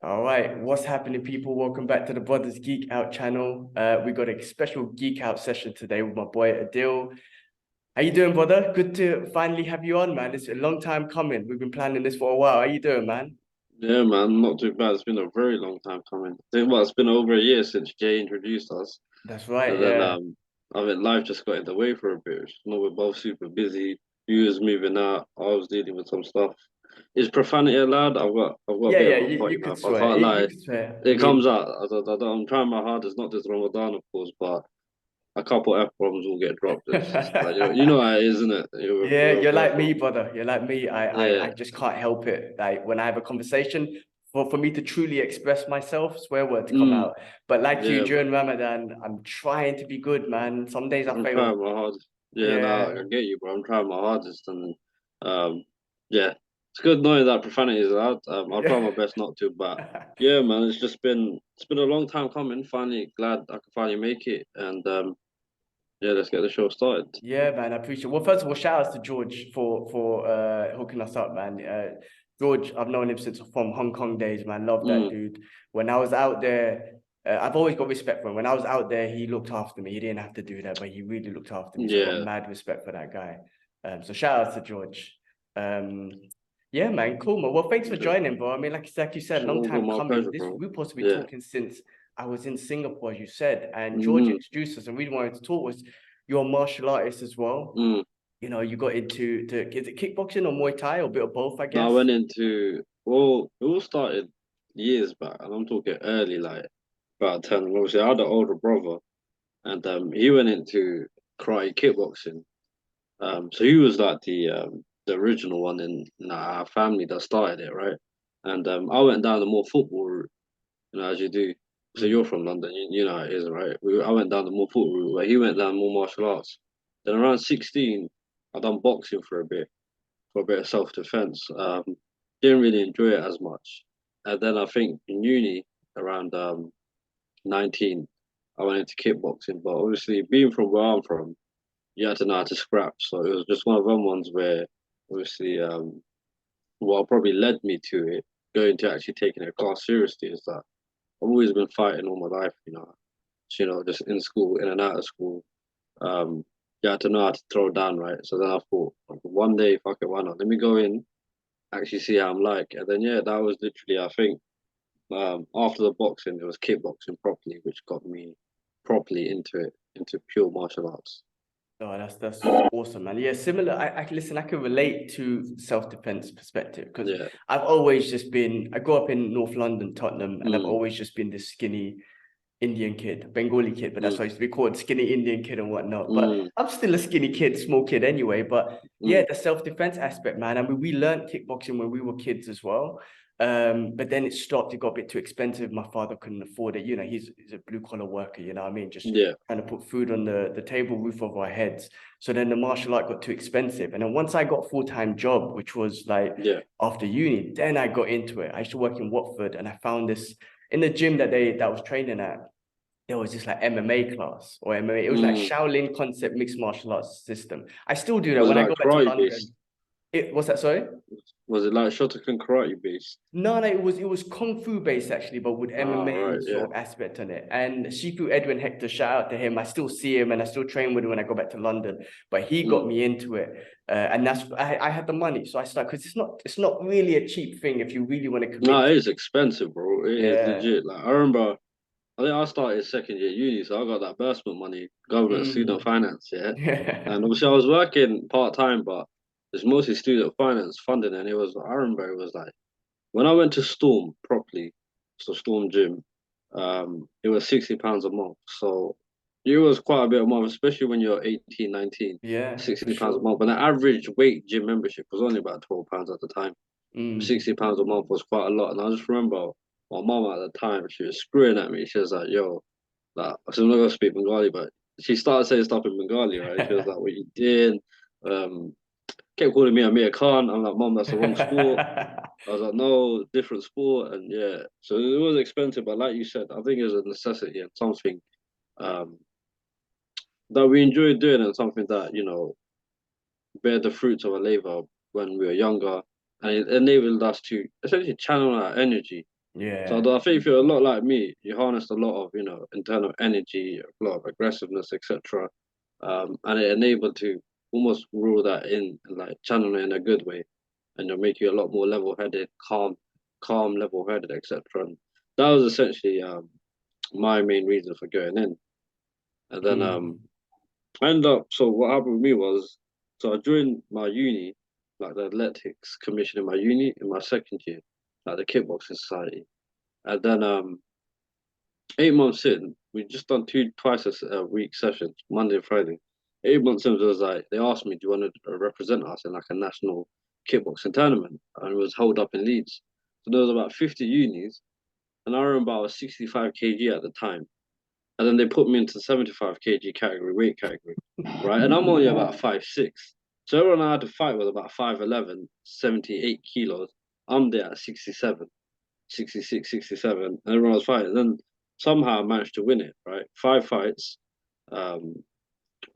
All right, what's happening, people? Welcome back to the Brothers Geek Out channel. We got a special Geek Out session today with my boy Adil. How you doing, brother? Good to finally have you on, man. It's a long time coming. We've been planning this for a while. How you doing, man? Yeah, man, not too bad. It's been a very long time coming. It's been over a year since Jay introduced us, That's right, and then yeah. I mean, life just got in the way for a bit. We're both super busy. You was moving out. I was dealing with some stuff. Is profanity allowed? I've got a Yeah, bit yeah, of a you potty could mouth. I swear. can't You lie. could swear. I It comes mean, out. I'm trying my hardest. Not this Ramadan, of course, but a couple F bombs will get dropped. It's just like you know how it is, isn't it? yeah, We're you're both like me, from brother. You're like me. I yeah. just can't help it. Like when I have a conversation, for me to truly express myself, swear words come Mm, out. But like you, yeah, during Ramadan, I'm trying to be good, man. Some days I I'm fail. trying my hardest. Yeah, no, Yeah. I get you, bro. I'm trying my hardest, and um, yeah, it's good knowing that profanity is allowed. I'll try my Yeah. best not to, but yeah, man, it's been a long time coming. Finally, glad I could finally make it, and yeah, let's get the show started. Yeah, man, I appreciate it. Well, first of all, shout outs to George for hooking us up, man. George, I've known him since from Hong Kong days, man. Love that Mm, dude. When I was out there, I've always got respect for him. When I was out there, he looked after me. He didn't have to do that, but he really looked after me. So I got yeah, mad respect for that guy. So shout outs to George. Um, yeah, man, cool, man. Well, thanks for okay. joining, bro. I mean, like you said, It's long all good, time my coming. pleasure, This bro. we're supposed to be Yeah. talking since I was in Singapore, as you said, and George Mm, introduced us, and we wanted to talk was you're a martial artist as well. mm. You got into is it kickboxing or Muay Thai or a bit of both, I Now I guess. went into it all started years back, and I'm talking early, like about 10. And obviously, I had an older brother. And he went into karate kickboxing. So he was like the original one in our family that started it, right? And I went down the more football route, as you do. So you're Mm. from London, you know how it is, right? I went down the more football route, where he went down more martial arts. Then around 16, I done boxing for a bit of self defense. Didn't really enjoy it as much. And then I think in uni around 19, I went into kickboxing. But obviously, being from where I'm from, you had to know how to scrap. So it was just one of them ones where, obviously, what probably led me to it, going to actually taking a class seriously, is that I've always been fighting all my life. Just in school, in and out of school. Um, you had to know how to throw down, right? So then I thought, one day, fuck it, why not? Let me go in, actually see how I'm like. And then, yeah, that was literally, I think, after the boxing, it was kickboxing properly, which got me properly into it, into pure martial arts. Oh, that's awesome, man. Yeah, similar. I listen. I can relate to self-defense perspective because Yeah. I've always just been. I grew up in North London, Tottenham, and I've Mm, always just been this skinny Indian kid, Bengali kid, but that's mm, why I used to be called skinny Indian kid and whatnot. But mm, I'm still a skinny kid, small kid anyway. But yeah, mm. the self-defense aspect, man. I mean, we learned kickboxing when we were kids as well. But then it stopped. It got a bit too expensive. My father couldn't afford it. He's a blue collar worker. You know what I mean? Just Yeah. trying to put food on the table, roof over our heads. So then the martial art got too expensive. And then once I got a full-time job, which was like Yeah. after uni, then I got into it. I used to work in Watford, and I found this in the gym that I was training at. There was this like MMA class or MMA. It was like Mm. Shaolin concept mixed martial arts system. I still do that Was it when I like go back to karate based? London. What's that? Sorry. Was it like Shotokan karate based? No, no, it was kung fu based actually, but with Ah, MMA right. Yeah. sort of aspect on it. And Shifu Edwin Hector, shout out to him. I still see him and I still train with him when I go back to London. But he got Mm. me into it, and I had the money, so I started because it's not really a cheap thing if you really want to No, commit it to. is expensive, bro. It is Yeah. legit. Like I remember, I think I started second year uni, so I got that bursement money, government student Mm. finance, yeah. And obviously, I was working part time, but it's mostly student finance funding, and I remember it was like when I went to Storm properly, so Storm Gym, it was £60 a month. So it was quite a bit a month, especially when you're 18, 19, Yeah, for £60 a sure. month. But the average weight gym membership was only about £12 at the time. Mm. £60 a month was quite a lot. And I just remember my mom at the time, she was screwing at me. She was like, yo, like, so I'm not gonna speak Bengali, but she started saying stuff in Bengali, right? She was like, what you doing? Um, kept calling me Amir Khan. I'm like, mom, that's the wrong sport. I was like, no, different sport, and yeah. So it was expensive, but like you said, I think it was a necessity and something um, that we enjoyed doing, and something that bear the fruits of our labor when we were younger, and it enabled us to essentially channel our energy. Yeah. So I think if you're a lot like me, you harnessed a lot of, internal energy, a lot of aggressiveness, etc. And it enabled to almost rule that in and like channel it in a good way, and it'll make you a lot more level-headed, calm, level-headed, etc. And that was essentially my main reason for going in. And then Mm. I ended up. So what happened with me was, so I joined my uni, like the athletics commission in my uni in my second year, like the kickboxing society. And then 8 months in, we just done twice a week sessions, Monday and Friday. 8 months in, it was like they asked me, "Do you want to represent us in like a national kickboxing tournament?" And it was held up in Leeds. So there was about 50 unis, and I remember I was 65 kg at the time. And then they put me into 75 kg category, weight category, right? And I'm only about 5'6". So everyone I had to fight was about 5'11", 78 kilos. I'm there at 67. 66, 67, and everyone was fighting. Then somehow I managed to win it, right? 5 fights. Um,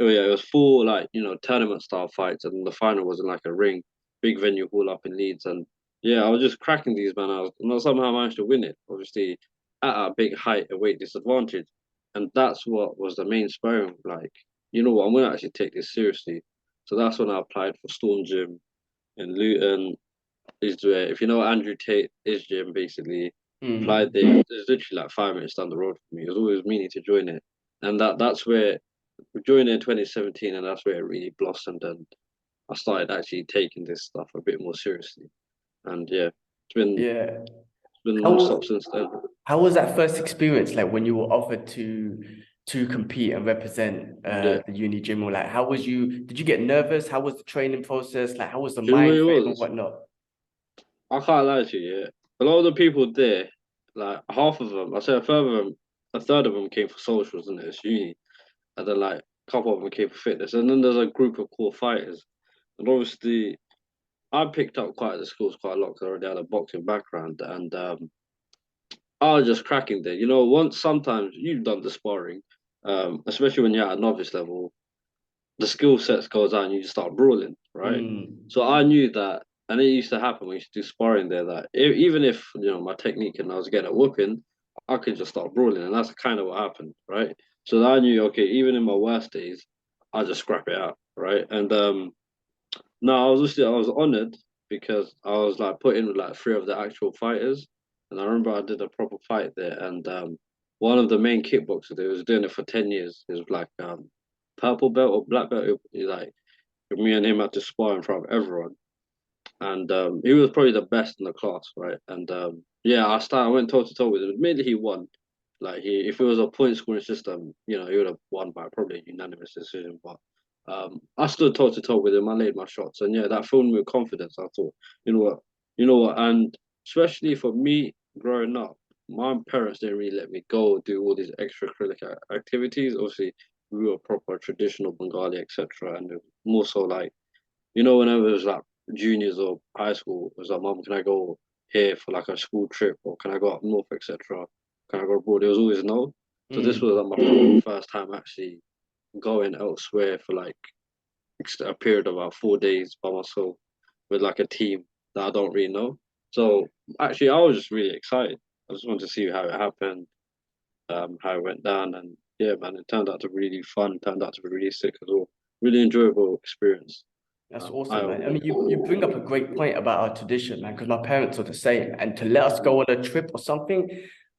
oh yeah, it was four like tournament style fights, and the final was in like a ring, big venue hall up in Leeds. And yeah, I was just cracking these man. And I somehow managed to win it. Obviously, at a big height and weight disadvantage, and that's what was the main sparring. Like, you know what? I'm gonna actually take this seriously. So that's when I applied for Storm Gym in Luton, is where, if you know Andrew Tate is gym, basically applied Mm. there. It's literally like 5 minutes down the road for me. It was always meaning to join it, and that's where we joined in 2017, and that's where it really blossomed, and I started actually taking this stuff a bit more seriously. And yeah, Yeah. it's been non-stop How since then. how was that first experience like when you were offered to compete and represent Yeah, the uni gym? Or like how was you? Did you get nervous? How was the training process? Like how was the do you know what mind it frame and was? whatnot? I can't lie to you. Yeah, a lot of the people there, like half of them, I say a third of them came for socials and it's uni, and then like a couple of them came for fitness, and then there's a group of core fighters. And obviously, I picked up quite the skills quite a lot because I already had a boxing background, and I was just cracking there. Once sometimes you've done the sparring, especially when you're at a novice level, the skill sets goes out and you just start brawling, right? Mm. So I knew that, and it used to happen when we used to do sparring there. That even if my technique and I was getting a whooping, I could just start brawling, and that's kind of what happened, right? So I knew, okay, even in my worst days, I just scrap it out, right? And no, I was honored because I was like put in with like three of the actual fighters, and I remember I did a proper fight there, and one of the main kickboxers, they was doing it for 10 years. He was like purple belt or black belt. Like me and him had to spar in front of everyone, and he was probably the best in the class, right? And yeah, I went toe to toe with him. Admittedly, he won. Like if it was a point scoring system, he would have won by probably a unanimous decision. But I stood toe to toe with him. I laid my shots, and yeah, that filled me with confidence. I thought, you know what, and especially for me growing up, my parents didn't really let me go do all these extracurricular activities. Obviously, we were proper traditional Bengali, etc., and it was more so like whenever it was like juniors or high school, it was like, Mom, can I go here for like a school trip, or can I go up north, etc.? Can I go abroad? It was always no. So this was Mm. like my first time actually going elsewhere for like a period of about 4 days by myself with like a team that I don't really know. So actually, I was just really excited. I just wanted to see how it happened, how it went down, and yeah, man, it turned out to be really fun. Turned out to be really sick as well. Really enjoyable experience. That's Eye awesome, man. I opening. mean, you bring up a great point about our tradition, man, because my parents are the same. And to let us go on a trip or something,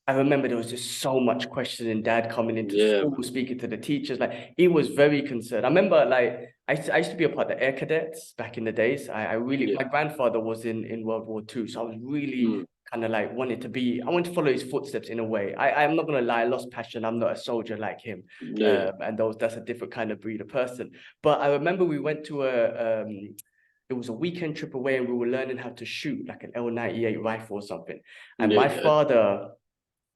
I remember there was just so much questioning, dad coming into Yeah, school, man. speaking to the teachers. Like, he was very concerned. I remember, like, I used to be a part of the Air Cadets back in the days. I really, Yeah. my grandfather was in World War II. So I was really Mm. kind of like I wanted to follow his footsteps in a way. I'm not going to lie, I lost passion. I'm not a soldier like him. Yeah. And that's a different kind of breed of person. But I remember we went to it was a weekend trip away and we were learning how to shoot like an L98 rifle or something. And Yeah. my Yeah. father,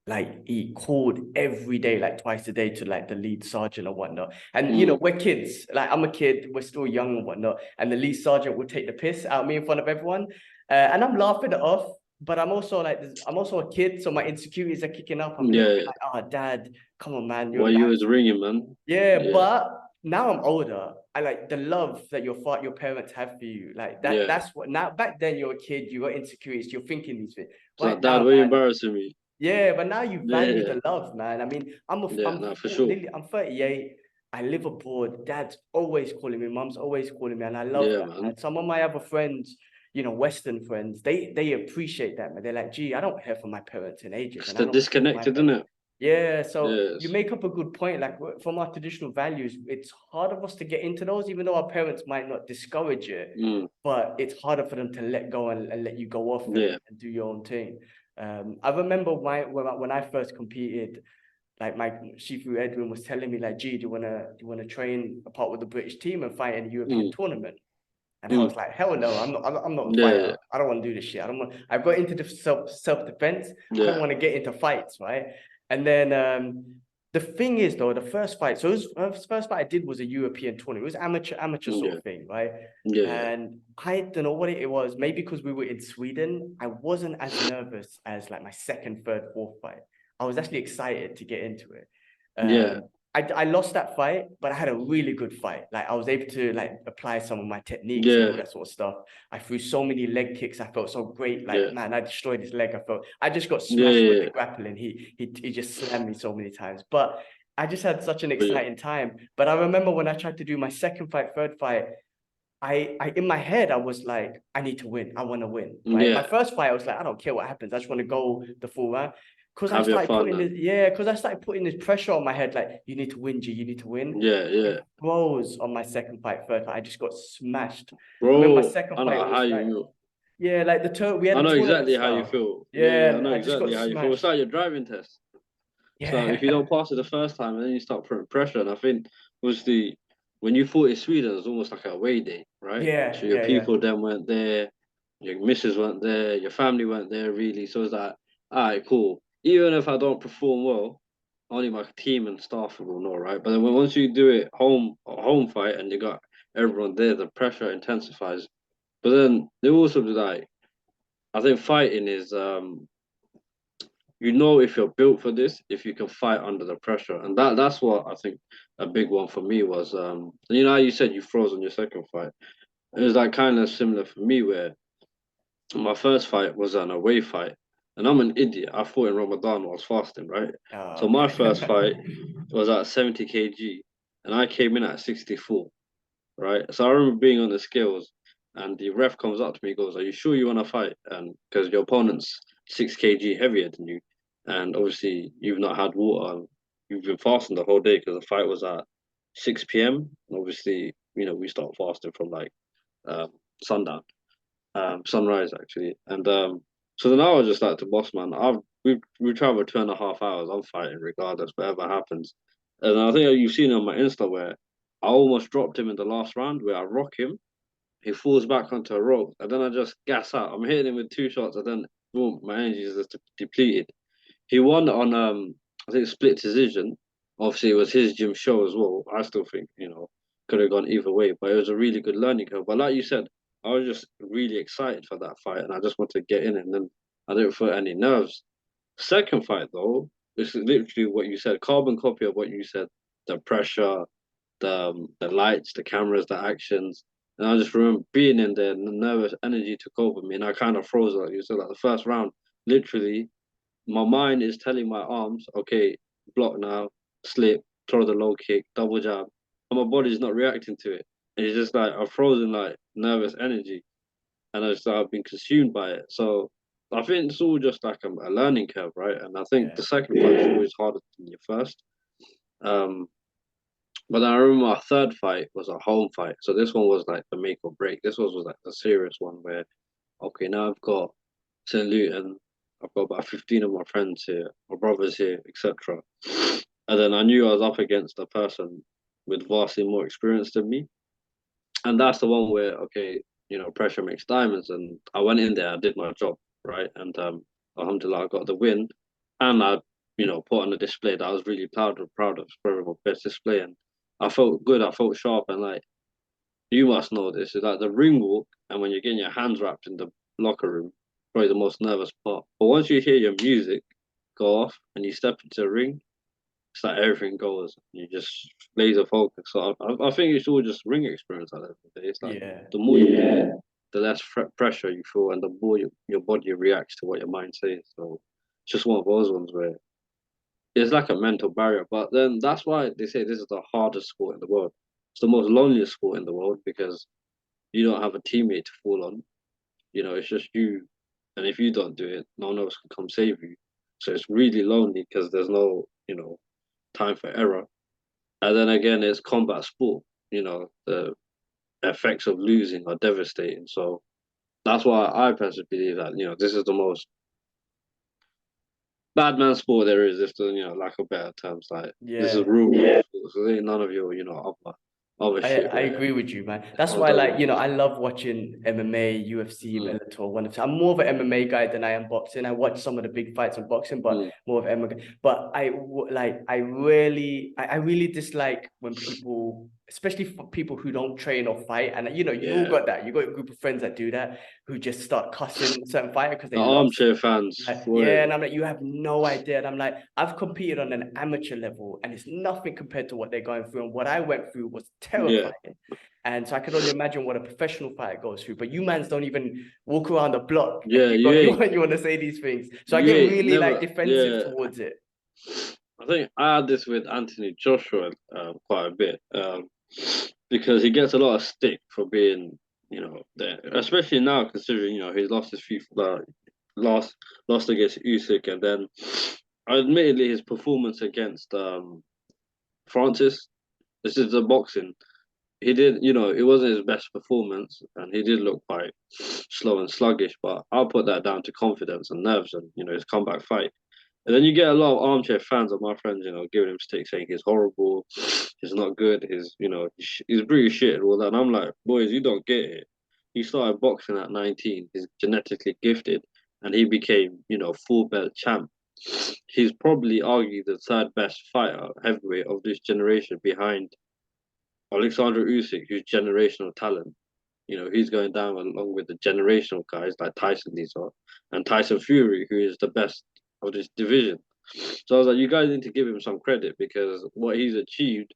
like he called every day, like twice a day to like the lead sergeant or whatnot. And Mm. we're kids, like I'm a kid, we're still young and whatnot. And the lead sergeant would take the piss out of me in front of everyone. And I'm laughing it off, but I'm also a kid, so my insecurities are kicking up. I'm a little bit Yeah. like, oh, dad, come on, man, you're Why a you man. was ringing, man? Yeah, Yeah. but now I'm older, I like the love that your parents have for you. Like that, Yeah. that's what now back then you're a kid, you got insecurities, you're thinking these things. It's like, Right Dad, now, why are you man, embarrassing me? yeah, but now you Yeah, value yeah, the love, man. I mean, yeah, no, for sure. I'm 38. I live abroad. Dad's always calling me, mom's always calling me, and I love Yeah, that, man. man. Some of my other friends, you know, Western friends, they appreciate that, man. They're like, gee, I don't hear from my parents in ages, It's and I the don't hear from my disconnected, isn't parents. it? Yeah, so you Yes. make up a good point. Like from our traditional values, it's hard of us to get into those, even though our parents might not discourage it, Mm, but it's harder for them to let go and let you go off yeah. and do your own thing. I remember when I first competed, like my Shifu Edwin was telling me like, gee, do you wanna train a part with the British team and fight in a European Mm, tournament? And I was mm, like, hell no, I'm not a yeah, fighter. I don't want to do this shit. I don't want. I've got into the self-defense. I don't yeah, want to get into fights, right? And then the thing is though, the first fight. So the first fight I did was a European tournament. It was amateur sort yeah, of thing, right? yeah, yeah. And I don't know what it was. Maybe because we were in Sweden, I wasn't as nervous as like my second, third, fourth fight. I was actually excited to get into it. Yeah, I lost that fight, but I had a really good fight. Like I was able to like apply some of my techniques and all yeah, that sort of stuff. I threw so many leg kicks. I felt so great. yeah, Like man, I destroyed his leg. I just got yeah, smashed with yeah, the grappling. He just slammed me so many times. But I just had such an yeah, exciting time. But I remember when I tried to do my second fight, third fight, I in my head I was like, I need to win. I want to win. Right. My yeah. first fight, I was like, I don't care what happens. I just want to go the full round. Have your fun, man. Because I started putting this pressure on my head, like, you need to win, G, you need to win. Yeah, yeah. It froze on my second fight, third fight. I just got smashed. I remember my Bro, second I know fight how was like, you yeah, like we had I a know tournament exactly how you style. feel. Yeah, Yeah, yeah, I and know I just got exactly how you feel. It's smashed. like your driving test. So if you Yeah. don't pass it the first time and then you start putting pressure, and I think obviously when you fought in Sweden, it was almost like a away day, right? Yeah, So your yeah, yeah. people then weren't there, your missus weren't there, your family weren't there really. So it's like, all right, cool. Even if I don't perform well, only my team and staff will know, right? But then once you do it a home fight, and you got everyone there, the pressure intensifies. But then they also be like, I think fighting is you know if you're built for this, if you can fight under the pressure. And that's what I think a big one for me was you know how you said you froze on your second fight. It was like kind of similar for me where my first fight was an away fight. And I'm an idiot. I fought in Ramadan while I was fasting, right? Oh, So my okay. first fight was at 70 kg and I came in at 64, right? So I remember being on the scales, and the ref comes up to me, goes, "Are you sure you want to fight?" And because your opponent's 6 kg heavier than you, and obviously you've not had water, and you've been fasting the whole day because the fight was at 6 p.m. And obviously, you know, we start fasting from like sundown, sunrise actually, and so then I was just like to boss man, we traveled 2.5 hours. I'm fighting regardless, whatever happens. And I think you've seen on my Insta where I almost dropped him in the last round where I rock him. He falls back onto a rope, and then I just gas out. I'm hitting him with 2 shots, and then boom, my energy is just depleted. He won on I think split decision. Obviously, it was his gym show as well. I still think could have gone either way, but it was a really good learning curve. But like you said, I was just really excited for that fight, and I just wanted to get in, and then I didn't feel any nerves. Second fight though, it's literally what you said, carbon copy of what you said. The pressure, the lights, the cameras, the actions. And I just remember being in there, and the nervous energy took over me, and I kind of froze. Like you said, like the first round, literally, my mind is telling my arms, okay, block now, slip, throw the low kick, double jab, and my body's not reacting to it. And it's just like I've frozen like nervous energy, and I've been consumed by it. So I think it's all just like a learning curve, right? And I think Yeah, the second fight is always harder than your first. Um, but then I remember my third fight was a home fight. So this one was like the make or break. This was like the serious one where, okay, now I've got St. Luton, I've got about 15 of my friends here, my brothers here, etc. And then I knew I was up against a person with vastly more experience than me. And that's the one where, okay, pressure makes diamonds. And I went in there, I did my job, right? And alhamdulillah, I got the win. And I, put on a display that I was really proud of, probably my best display. And I felt good, I felt sharp. And like, you must know this, is like the ring walk. And when you're getting your hands wrapped in the locker room, probably the most nervous part. But once you hear your music go off and you step into the ring, it's like everything goes. You just laser focus. So I think it's all just ring experience at the end of the day. It's like Yeah. the more you do it, the less pressure you feel, and the more your body reacts to what your mind says. So it's just one of those ones where it's like a mental barrier. But then that's why they say this is the hardest sport in the world. It's the most loneliest sport in the world because you don't have a teammate to fall on. You know, it's just you. And if you don't do it, no one else can come save you. So it's really lonely because there's no, time for error. And then again, it's combat sport. The effects of losing are devastating. So that's why I personally believe that, this is the most bad man sport there is, if the, lack of better terms. Like, this is Yeah. real sport. So there ain't none of your, other shit I where agree with you, man. That's one why, does like, it. I love watching MMA, UFC, Mm, Bellator, one of I'm more of an MMA guy than I am boxing. I watch some of the big fights in boxing, but mm. more of MMA. But I really dislike when people, especially for people who don't train or fight, and you all Yeah. got that. You got a group of friends that do that, who just start cussing certain fighter because The they lost. armchair fans, Like, yeah, boy. and I'm like, you have no idea. And I'm like, I've competed on an amateur level, and it's nothing compared to what they're going through. And what I went through was Yeah. terrifying. And so I could only imagine what a professional fighter goes through. But you mans don't even walk around the block, and Yeah, you ain't, you want to say these things. So I you get ain't really like never, defensive yeah. towards it. I think I had this with Anthony Joshua quite a bit because he gets a lot of stick for being, there, especially now considering he's lost his few lost lost against Usyk, and then admittedly his performance against Francis. This is the boxing. He did, it wasn't his best performance, and he did look quite slow and sluggish. But I'll put that down to confidence and nerves, and his comeback fight. And then you get a lot of armchair fans of my friends, giving him stick, saying he's horrible, he's not good, he's pretty shit and all that. And I'm like, boys, you don't get it. He started boxing at 19. He's genetically gifted, and he became, full belt champ. He's probably arguably the third best fighter heavyweight of this generation, behind Alexander Usyk, who's generational talent. He's going down along with the generational guys like Tyson these are, and Tyson Fury, who is the best of this division. So I was like, you guys need to give him some credit because what he's achieved,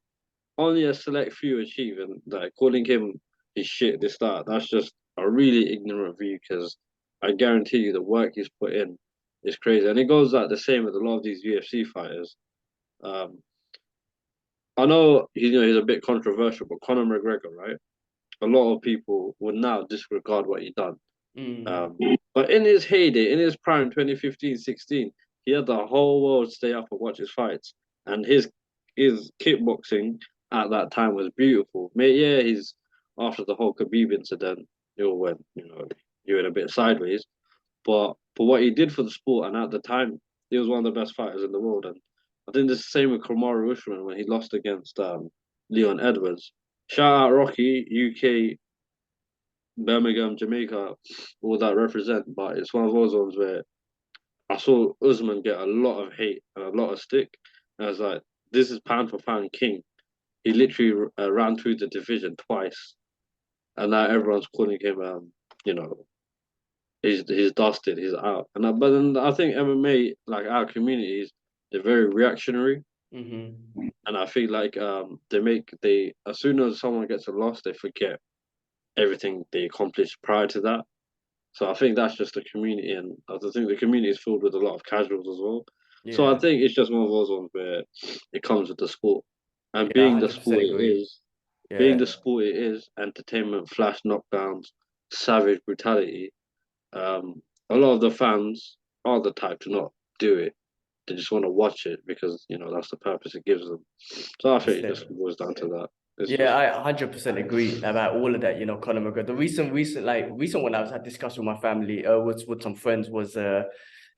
only a select few achieve, and like calling him his shit this that's just a really ignorant view because I guarantee you the work he's put in is crazy, and it goes like the same with a lot of these UFC fighters. Um, I know he's a bit controversial, but Conor McGregor, right? A lot of people would now disregard what he done. Mm. Um, but in his heyday, in his prime, 2015, 16, he had the whole world stay up and watch his fights. And his kickboxing at that time was beautiful. Mate, yeah, he's after the whole Khabib incident, it all went, he went a bit sideways. But for what he did for the sport, and at the time, he was one of the best fighters in the world. And I think the same with Kamaru Usman when he lost against Leon Edwards. Shout out Rocky, UK, Birmingham, Jamaica, all that represent. But it's one of those ones where I saw Usman get a lot of hate and a lot of stick. And I was like, this is pound for pound king. He literally ran through the division twice, and now everyone's calling him, you know, he's dusted, he's out. But then I think MMA, like our communities, they're very reactionary, Mm-hmm. and I feel like they as soon as someone gets a loss, they forget everything they accomplished prior to that. So I think that's just the community, and I think the community is filled with a lot of casuals as well. So I Yeah. think it's just one of those ones where it comes with the sport, and Yeah, 100% agree. being Yeah. the sport it is, entertainment, flash knockdowns, savage brutality. A lot of the fans are the type to not do it. They just want to watch it because that's the purpose it gives them. So I That's think it just it. boils down to that. It's Yeah, just I 100% agree about all of that, Conor McGregor. The recent one I was had discussed with my family, was with some friends was the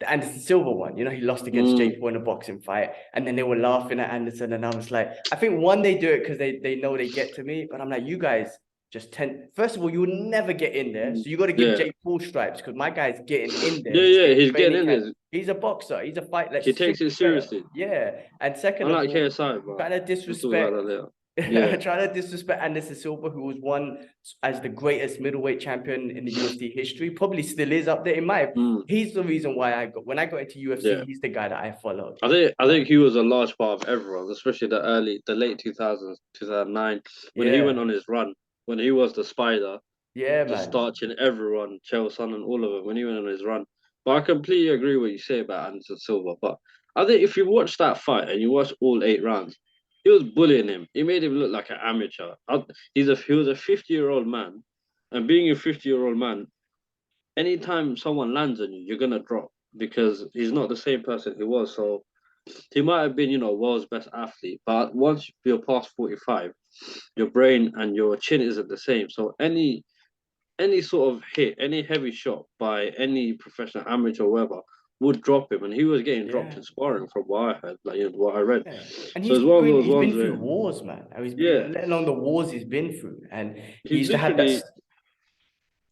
Anderson Silva one. He lost against mm, Jake Paul in a boxing fight, and then they were laughing at Anderson, and I was like, I think one, they do it because they know they get to me, but I'm like, you guys just tend. First of all, you will never get in there, so you got to give yeah, Jake Paul stripes because my guy's getting in there. yeah, He's yeah. getting He's getting training in camp. there. He's a boxer. He's a fight. He Let's takes it fair. seriously. Yeah, and second of Unlike all, KSI, but kind of we'll talk about disrespect that later. Yeah. Trying to disrespect Anderson Silva, who was won as the greatest middleweight champion in the UFC history, probably still is up there in my. Mm, He's the reason why when I got into UFC, yeah. he's the guy that I followed. I think he was a large part of everyone, especially the late 2000s, 2009, when he went Yeah, on his run, when he was the spider, yeah, just man. starching everyone, Chelson and all of them, when he went on his run. But I completely agree with what you say about Anderson Silva. But I think if you watch that fight and you watch all 8 rounds, he was bullying him. He made him look like an amateur. He was a 50-year-old man, and being a 50-year-old man, anytime someone lands on you, you're gonna drop because he's not the same person he was. So he might have been, world's best athlete, but once you're past 45, your brain and your chin isn't the same. So any sort of hit, any heavy shot by any professional amateur or whatever would drop him, and he was getting dropped Yeah, in sparring from what I heard, like what I read. yeah. And So it's one of those he's ones been through where, wars, man. I was yeah, let alone the wars he's been through, and he he's used to have that. literally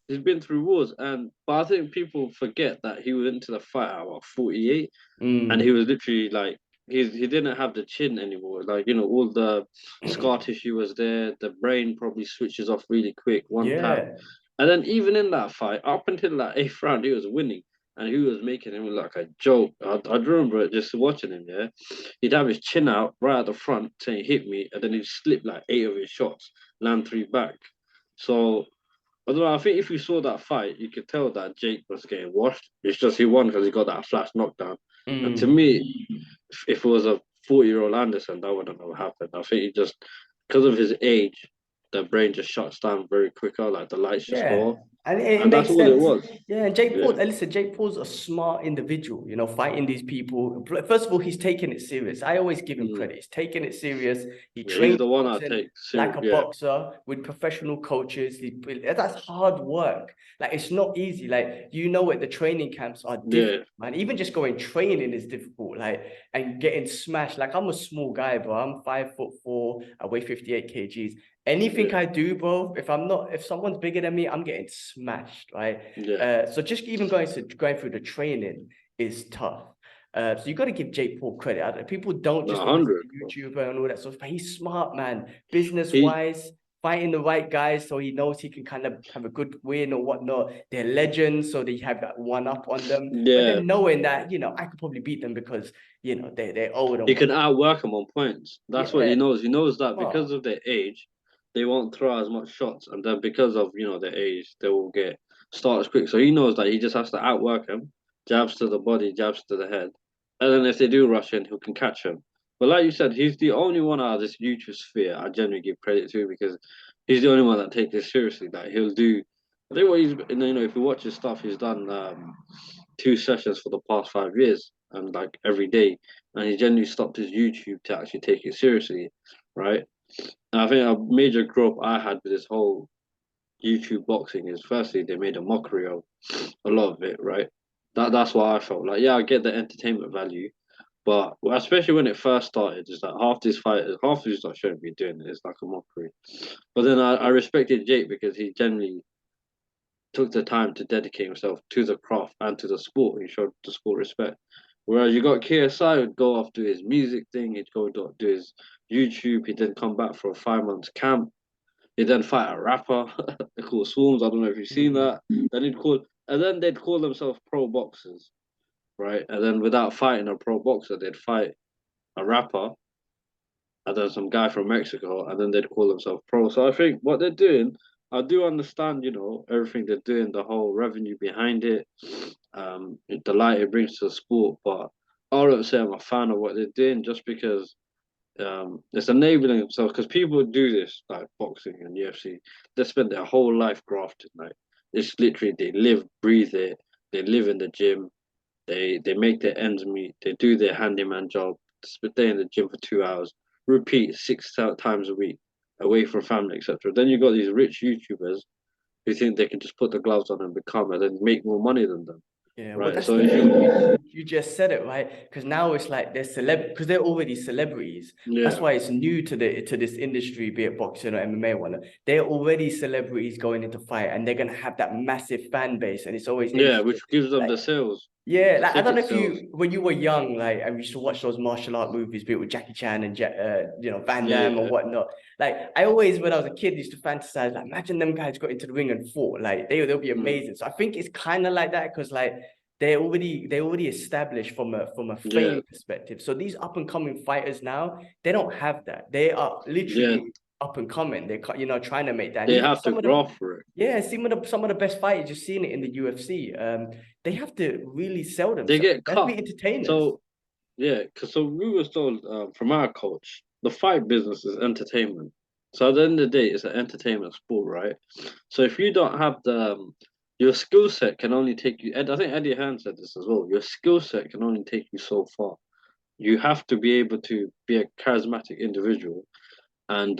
he's been through wars, and but I think people forget that he went into the fight at about 48, and he Mm, was literally like he didn't have the chin anymore. Like all the scar tissue was there. The brain probably switches off really quick one tap. yeah, And then even in that fight, up until that 8th round, he was winning, and he was making him look like a joke. I remember just watching him. Yeah, he'd have his chin out right at the front, saying "hit me," and then he'd slip like 8 of his shots, land 3 back. So I don't know. I think if you saw that fight, you could tell that Jake was getting washed. It's just he won because he got that flash knockdown. And to mm, me, if it was a 40-year-old Anderson, that wouldn't have happened. I think he just, because of his age, the brain just shuts down very quicker. Like the lights just go yeah. off, And it and that's makes all it sense. was. Yeah, and Jake Paul, Yeah, and listen, Jake Paul's a smart individual, fighting these people. First of all, he's taking it serious. I always give him mm. credit. He's taking it serious. He Yeah. He's trains the one I boxing take like serious. a Yeah, boxer with professional coaches. That's hard work. Like, it's not easy. Like, what the training camps are difficult, yeah, man. Even just going training is difficult. Like, and getting smashed. Like, I'm a small guy, bro. I'm 5'4". I weigh 58 kgs. Anything yeah, I do, bro, if someone's bigger than me, I'm getting smashed, right? yeah. So just even going through the training is tough. So you got to give Jake Paul credit. People don't No, just want to see 100. the YouTuber and all that stuff, but he's smart, man. Business He wise, fighting the right guys, so he knows he can kind of have a good win or whatnot. They're legends, so they have that one up on them. But yeah, then knowing that, I could probably beat them because they're old and he what. can outwork him on points. That's what he Yeah, knows. He knows that because smart. of their age, they won't throw as much shots, and then because of their age, they will get starts quick. So he knows that he just has to outwork him, jabs to the body, jabs to the head, and then if they do rush in, he can catch him. But like you said, he's the only one out of this YouTube sphere I genuinely give credit to because he's the only one that takes this seriously. Like he'll do. I think what he's if you watch his stuff, he's done 2 sessions for the past 5 years and like every day, and he genuinely stopped his YouTube to actually take it seriously, right? And I think a major growth I had with this whole YouTube boxing is firstly they made a mockery of a lot of it, right? That's what I felt like. Yeah, I get the entertainment value, but especially when it first started, it's like half these not shouldn't be doing it. It's like a mockery. But then I respected Jake because he generally took the time to dedicate himself to the craft and to the sport. He showed the sport respect. Whereas you got KSI would go off do his music thing, he'd go do his YouTube, he'd then come back for a 5 months camp, he'd then fight a rapper called Swarms. I don't know if you've seen Mm. that. Then they'd call themselves pro boxers, right? And then without fighting a pro boxer, they'd fight a rapper and then some guy from Mexico, and then they'd call themselves pro. So I think what they're doing, I do understand, everything they're doing, the whole revenue behind it, the light it brings to the sport. But I don't say I'm a fan of what they're doing just because it's enabling themselves. Because people do this, like boxing and UFC, they spend their whole life grafting. Like it's literally they live, breathe it. They live in the gym. They make their ends meet. They do their handyman job. Stay in the gym for 2 hours. Repeat six times a week, away from family, etc. Then you got these rich YouTubers who think they can just put the gloves on and become and then make more money than them, Yeah, well, right? that's So the if thing. you, You just said it, right? Because now it's like because they're already celebrities. That's yeah, why it's new to this industry, be it boxing or MMA one. They're already celebrities going into fight, and they're gonna have that massive fan base, and it's always yeah, interesting. which gives them Like, the sales. Yeah, The like I don't know ticket if sales. when you were young, like I used to watch those martial art movies, be it with Jackie Chan and Van Yeah, Damme or yeah, whatnot. Like I always, when I was a kid, used to fantasize, like imagine them guys got into the ring and fought, like they'll be mm, amazing. So I think it's kind of like that because like they already established from a yeah, fame perspective. So these up and coming fighters now, they don't have that. They are yeah. literally up and coming. They're trying to make that. And They even have to some of the graft for it. yeah, some of the best fighters, just seeing it in the UFC. They have to really sell They themselves. get They have to be cut. entertainers. So yeah, because so we were told from our coach, the fight business is entertainment. So at the end of the day, it's an entertainment sport, right? So if you don't have the your skill set can only take you. I think Eddie Hearn said this as well. Your skill set can only take you so far. You have to be able to be a charismatic individual, and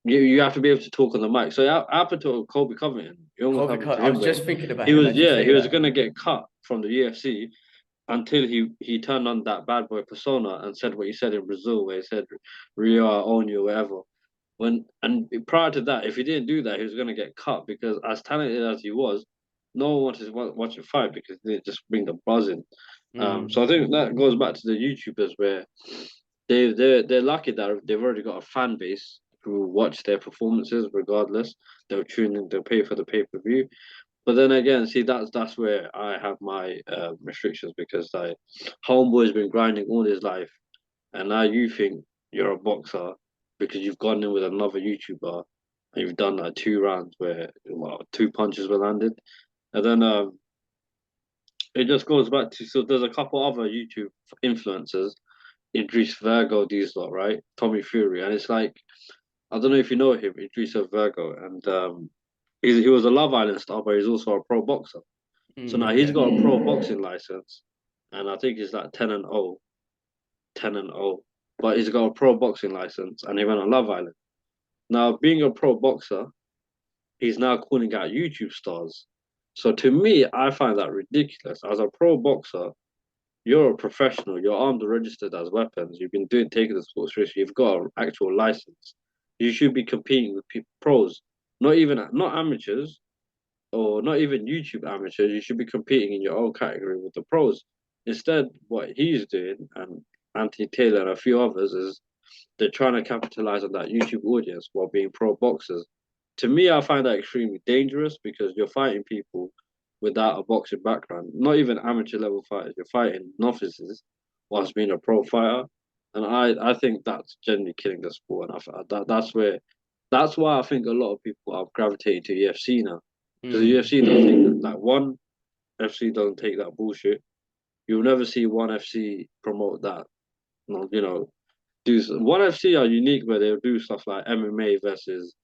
you have to be able to talk on the mic. So up until Kobe Covington, it almost happened to I him was where just thinking about he him was as you say he was that. gonna get cut from the UFC until he turned on that bad boy persona and said what he said in Brazil, where he said Rio I own you or whatever. And prior to that, if he didn't do that, he was gonna get cut because as talented as he was, no one wanted to watch him fight because they just bring the buzz in. So I Mm. think that goes back to the YouTubers where they're lucky that they've already got a fan base who watch their performances regardless. They'll tune in, they'll pay for the pay-per-view. But then again, see that's where I have my restrictions because like homeboy's been grinding all his life, and now you think you're a boxer because you've gone in with another YouTuber and you've done like 2 rounds where two punches were landed, and then it just goes back to so there's a couple other YouTube influencers, Idris Virgo, these lot, right? Tommy Fury, and it's like I don't know if you know him, Idris Virgo, and he was a Love Island star, but he's also a pro boxer. So Mm, now he's okay. got a pro boxing license, and I think he's like 10-0, 10-0. But he's got a pro boxing license, and he went on Love Island. Now, being a pro boxer, he's now calling out YouTube stars. So to me, I find that ridiculous. As a pro boxer, you're a professional. You're armed and registered as weapons. You've been taking the sport seriously. You've got an actual license. You should be competing with pros, not amateurs or not even YouTube amateurs, you should be competing in your own category with the pros. Instead, what he's doing and Anthony Taylor and a few others is they're trying to capitalize on that YouTube audience while being pro boxers. To me, I find that extremely dangerous because you're fighting people without a boxing background, not even amateur level fighters. You're fighting novices whilst being a pro fighter, and I think that's generally killing the sport. And that's why I think a lot of people are gravitating to UFC now because the Mm. UFC don't take that. Like one FC don't take that bullshit. You'll never see one FC promote that. One FC are unique where they'll do stuff like MMA versus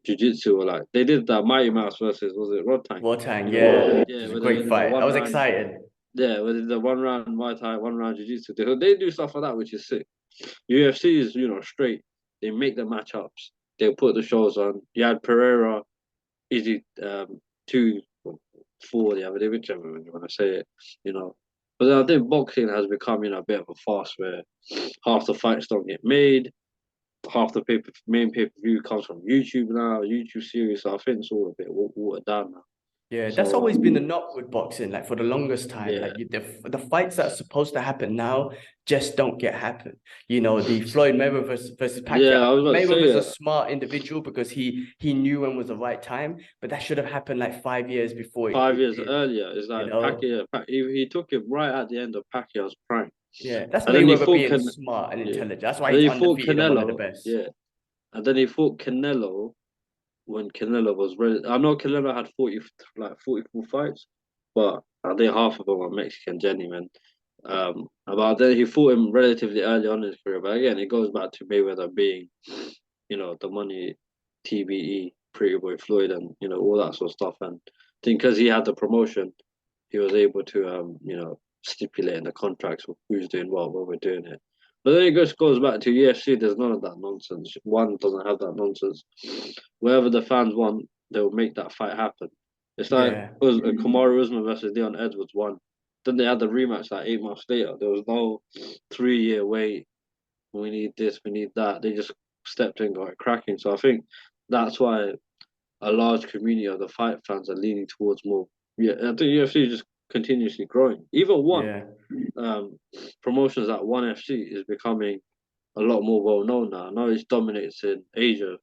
jiu-jitsu or like they did that Mighty Mouse versus was it Rod Tank? Wartang, You know, yeah. It yeah, was a where they great did the fight. I one was round, excited. yeah, where they did the 1 round Muay Thai, 1 round jiu-jitsu. They do stuff like that, which is sick. UFC is straight. They make the matchups. They put the shows on. You had Pereira, Izzy, 2 4 the other day, whichever one you want to say it, you know. But then I think boxing has become a bit of a farce where half the fights don't get made, half the main pay per view comes from YouTube now, YouTube series. So I think it's all a bit watered down now. Yeah, that's So always been the knock with boxing. Like for the longest time, yeah, like the fights that are supposed to happen now just don't get happen. The Floyd Mayweather versus Pacquiao. yeah, I was about to say Mayweather's a that smart individual because he knew when was the right time, but that should have happened like 5 years before five it years did. earlier. It's You like know, Pacquiao, he took it right at the end of Pacquiao's prime, yeah, that's and then he Mayweather fought being smart and yeah, intelligent. That's why and then he's he fought undefeated and one of the Canelo, best. yeah, and then he fought Canelo when Canelo was ready. I know Canelo had 44 fights, but I think half of them were Mexican genuine. But then he fought him relatively early on in his career. But again, it goes back to Mayweather being, the money, TBE, Pretty Boy Floyd, and all that sort of stuff. And I think because he had the promotion, he was able to stipulate in the contracts who's doing what, when we're doing it. But then it just goes back to UFC. There's none of that nonsense. One doesn't have that nonsense. Wherever the fans want, they'll make that fight happen. It's like Yeah. Kamaru Usman versus Leon Edwards won. Then they had the rematch like 8 months later. There was no 3 year wait. We need this, we need that. They just stepped in, got it cracking. So I think that's why a large community of the fight fans are leaning towards more. Yeah, I think UFC is just continuously growing. Even one Yeah. um promotions like One FC is becoming a lot more well known now. I know it dominates in Asia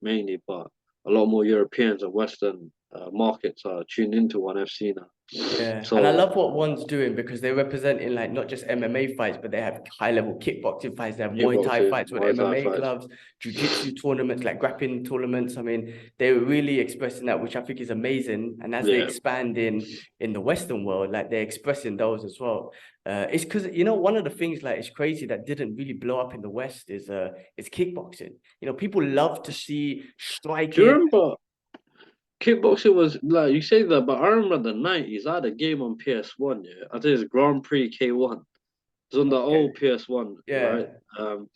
mainly, but a lot more Europeans and Western markets are tuned into One FC now. Yeah, and I So love what one's doing because they're representing like not just MMA fights, but they have high level kickboxing fights, they have Muay Thai kickboxing, fights with Muay Thai MMA fights, gloves, jiu-jitsu tournaments, like grappling tournaments. I mean, they're really expressing that, which I think is amazing. And as they yeah. expand in the Western world, like they're expressing those as well. It's because one of the things like it's crazy that didn't really blow up in the West is kickboxing. People love to see Do you striking. remember kickboxing was like you say that, but I remember the 90s. I had a game on PS1. Yeah, I think it's Grand Prix K1. It's on the Okay. old PS1, right? Yeah. Um,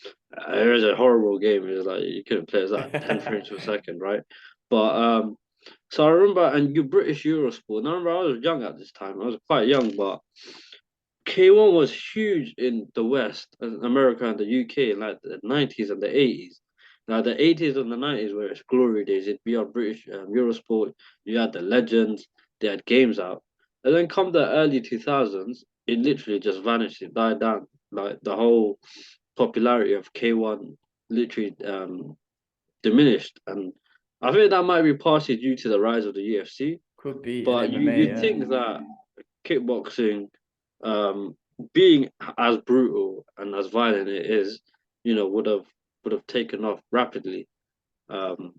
it was a horrible game. It was like you couldn't play. It was like 10 frames per second, right? But so I remember, and you British Eurosport. And I remember I was young at this time. I was quite young, but K1 was huge in the West, America and the UK, in like the 90s and the 80s. Now the 80s and the 90s were its glory days. It'd be on British Eurosport. You had the legends. They had games out, and then come the early 2000s, it literally just vanished. It died down. Like the whole popularity of K1 literally diminished, and I think that might be partially due to the rise of the UFC. Could be an But you MMA, you'd yeah. think that kickboxing, um, being as brutal and as violent it is, would have taken off rapidly. Um,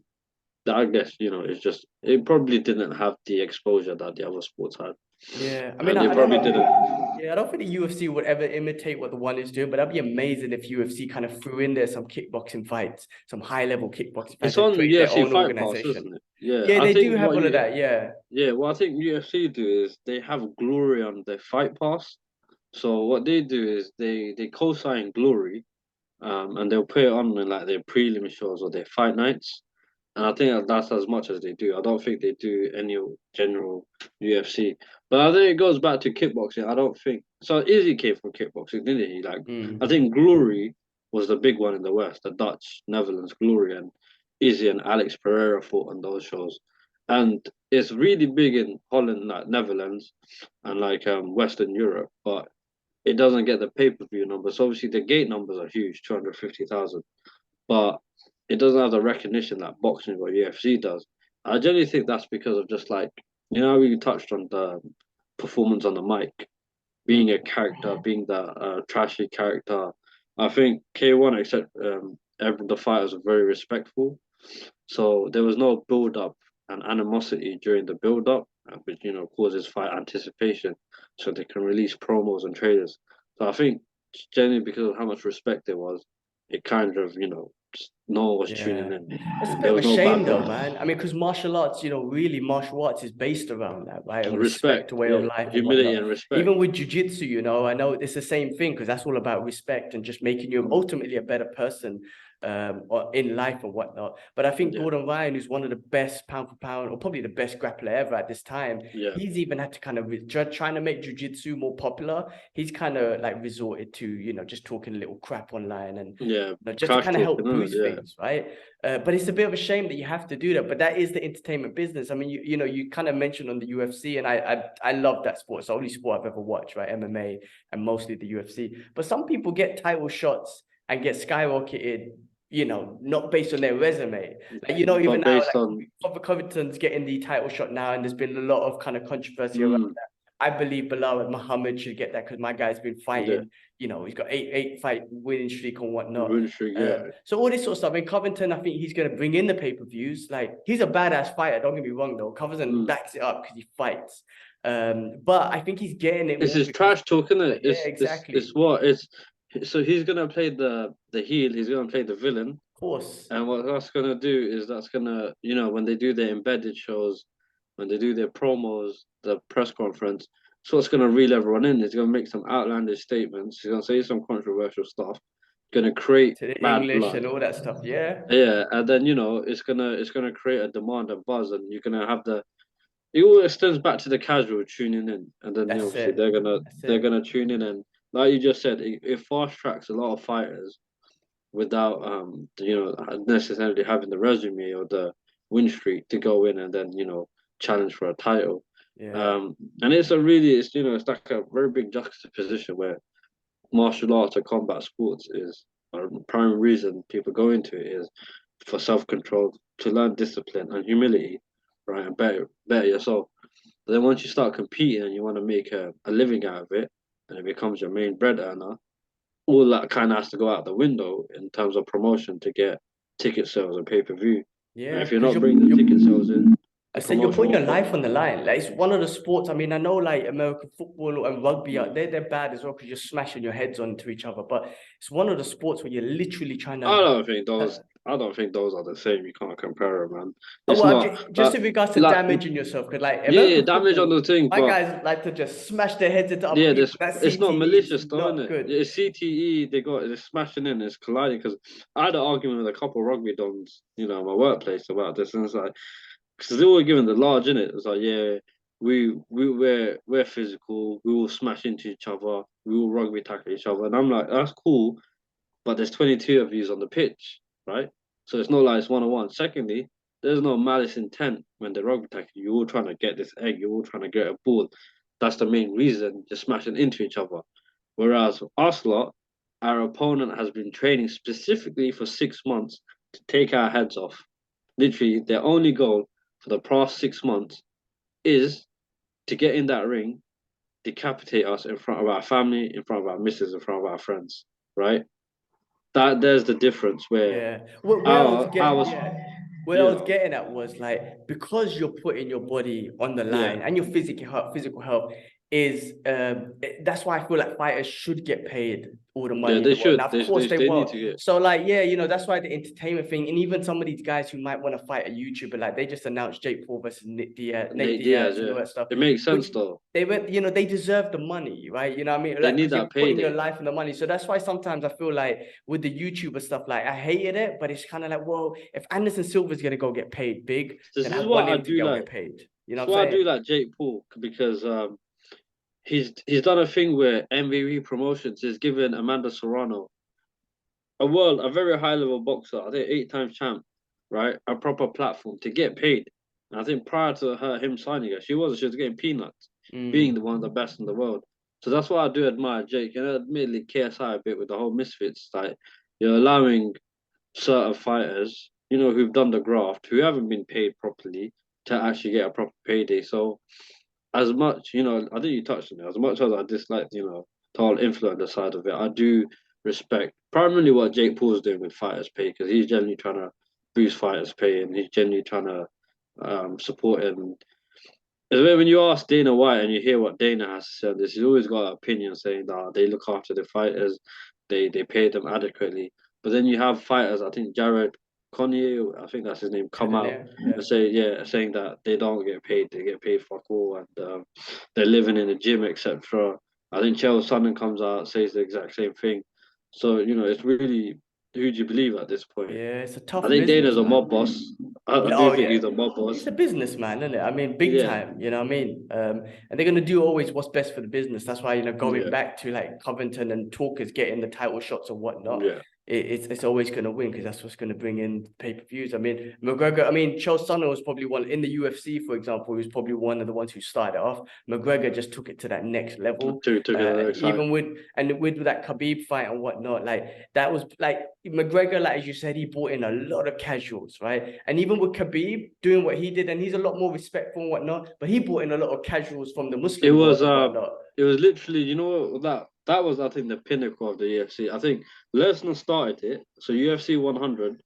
that I guess it's just it probably didn't have the exposure that the other sports had, Yeah, I mean, and it I don't probably think, didn't. yeah, I don't think the UFC would ever imitate what the one is doing, but that'd be amazing if UFC kind of threw in there some kickboxing fights, some high level kickboxing fights, It's and on create their UFC own Fight Pass, organization. isn't it? Yeah, Yeah, I they do think have all of that. Yeah, what I think UFC do is they have Glory on their Fight Pass. So what they do is they co-sign Glory, and they'll put it on in like their prelim shows or their fight nights. And I think that's as much as they do. I don't think they do any general UFC. But I think it goes back to kickboxing. I don't think so. Izzy came from kickboxing, didn't he? Like I mm. think Glory was the big one in the West, the Dutch, Netherlands, Glory, and Izzy and Alex Pereira fought on those shows. And it's really big in Holland, like Netherlands, and like Western Europe, but it doesn't get the pay per view numbers. Obviously, the gate numbers are huge, 250,000, but it doesn't have the recognition that boxing or UFC does. I generally think that's because of just like how we touched on the performance on the mic, Mm. being a character, being the trashy character. I think K1, except the fighters are very respectful, so there was no build up and animosity during the build up, which causes fight anticipation, so they can release promos and trailers. So I think generally because of how much respect there was, it kind of just no one was tuning Yeah. in. It's a bit There of was a no shame bad though, blood. man. I mean, because martial arts, really martial arts is based around that, right? And respect, Respect, way of yeah, life and humility whatnot. and respect. Even with jujitsu, I know it's the same thing because that's all about respect and just making you ultimately a better person or in life and whatnot. But I think Yeah, Gordon Ryan, who's one of the best pound for pound, or probably the best grappler ever at this time, yeah, he's even had to kind of trying to make jujitsu more popular. He's kind of like resorted to, just talking a little crap online and yeah. just to Trash kind of talking, help isn't it? boost Yeah. things, right? But it's a bit of a shame that you have to do that. But that is the entertainment business. I mean, you kind of mentioned on the UFC, and I love that sport. It's the only sport I've ever watched, right? MMA and mostly the UFC. But some people get title shots and get skyrocketed, not based on their resume. Like, even But now, based like on Covington's getting the title shot now, and there's been a lot of kind of controversy around mm, that. I believe Bilal Muhammad should get that because my guy's been yeah, fighting. He's got eight fight winning streak and whatnot. win streak, yeah, So all this sort of stuff. And Covington, I think he's going to bring in the pay-per-views. Like he's a badass fighter. Don't get me wrong, though. Covington mm. backs it up because he fights. But I think he's getting it It's more his because, trash talk, isn't it? yeah, It's exactly. what it's. So he's gonna play the heel. He's gonna play the villain. Of course. And what that's gonna do is that's gonna, when they do their embedded shows, when they do their promos, the press conference, so what's gonna reel everyone in. He's gonna make some outlandish statements. He's gonna say some controversial stuff. Gonna create To the bad English blood. and all that stuff. Yeah. Yeah, and then it's gonna create a demand and buzz, and you're gonna have the. It all extends back to the casual tuning in, and then That's obviously it. That's they're it. gonna tune in, and like you just said, it fast tracks a lot of fighters without necessarily having the resume or the win streak to go in and then challenge for a title. Yeah. And it's like a very big juxtaposition where martial arts or combat sports is a primary reason people go into it is for self-control, to learn discipline and humility, right, and better yourself. But then once you start competing and you want to make a living out of it, and it becomes your main bread earner, all that kind of has to go out the window in terms of promotion to get ticket sales and pay-per-view. And Yeah, if you're because not bringing the ticket sales in, I the said you're promotion putting your won't come. life on the line. Like it's one of the sports. I mean, I know like American football and rugby are Mm. they're bad as well because you're smashing your heads onto each other. But it's one of the sports where you're literally trying I to. don't think Uh, those. I don't think those are the same. You can't compare them, man. oh, It's well, not just like in regards to like damaging yourself, because like yeah, American damage on football, the thing, my but guys like to just smash their heads into other yeah, people. this That it's not CTE is malicious though, isn't not it? good. It's CTE. They're smashing in, it's colliding. Because I had an argument with a couple of rugby dons, in my workplace about this, and it's like because they were given the large in it. It's like yeah, we're physical. We will smash into each other. We will rugby tackle each other, and I'm like that's cool, but there's 22 of you on the pitch, right? So it's not like it's 1-on-1. Secondly, there's no malice intent when the rugby tackle. You're all trying to get this egg. You're all trying to get a ball. That's the main reason. Just smashing into each other. Whereas us lot, our opponent has been training specifically for 6 months to take our heads off. Literally, their only goal for the past 6 months is to get in that ring, decapitate us in front of our family, in front of our missus, in front of our friends, right? There's the difference where Yeah. Where I was our getting, yeah, where I you was know getting at was like because you're putting your body on the yeah line and your physical health is that's why I feel like fighters should get paid all the yeah money in they the world. should Now, of course they they need will. to get So like, yeah, that's why the entertainment thing, and even some of these guys who might want to fight a YouTuber, like they just announced Jake Paul versus Nate Nate Diaz. Diaz and all Yeah, that stuff, it makes which sense though. they went, they deserve the money, right? You know what I mean? They Like, need because you're that putting your payday. life in the money. So that's why sometimes I feel like with the YouTuber stuff, like I hated it, but it's kind of like, well, if Anderson Silva's gonna go get paid big, This then I is want what I him to do go like. get paid. You know This is what what I'm I do saying? like Jake Paul because he's done a thing where MVP Promotions is giving Amanda Serrano a very high level boxer, I think 8 times champ, right? A proper platform to get paid. And I think prior to him signing her, she was getting peanuts, being the Mm. one of the best in the world. So that's why I do admire Jake. Admittedly KSI a bit with the whole misfits. Like you're allowing certain fighters, who've done the graft, who haven't been paid properly, to actually get a proper payday. So as much, I think you touched on it. As much as I dislike, the whole influencer side of it, I do respect primarily what Jake Paul's doing with fighters' pay because he's generally trying to boost fighters' pay and he's generally trying to support it. And it's when you ask Dana White and you hear what Dana has to say on this, he's always got an opinion saying that they look after the fighters, they pay them adequately. But then you have fighters, I think Jared Connier, I think that's his name, come out Cannonier, yeah. and saying that they don't get paid, they get paid fuck all, and they're living in a gym, etc. I think Chael Sonnen comes out says the exact same thing. So it's really who do you believe at this point? Yeah, it's a I tough think business, Dana's a man. mob boss. I Yeah, do oh think yeah. he's a mob He's boss. a businessman, isn't it? I mean, big Yeah, time, you know what I mean? And they're gonna do always what's best for the business. That's why, going yeah, back to like Covington and Talkers getting the title shots and whatnot, yeah. it's always gonna win because that's what's gonna bring in pay-per-views. I mean, McGregor, I mean, Chael Sonnen was probably one in the UFC, for example, he was probably one of the ones who started it off. McGregor just took it to that next level. Took it to the next high. Even with that Khabib fight and whatnot, like that was like McGregor, like as you said, he brought in a lot of casuals, right? And even with Khabib doing what he did, and he's a lot more respectful and whatnot, but he brought in a lot of casuals from the It Muslim world was and whatnot. it was literally that was I think the pinnacle of the UFC. I think Lesnar started it, so UFC 100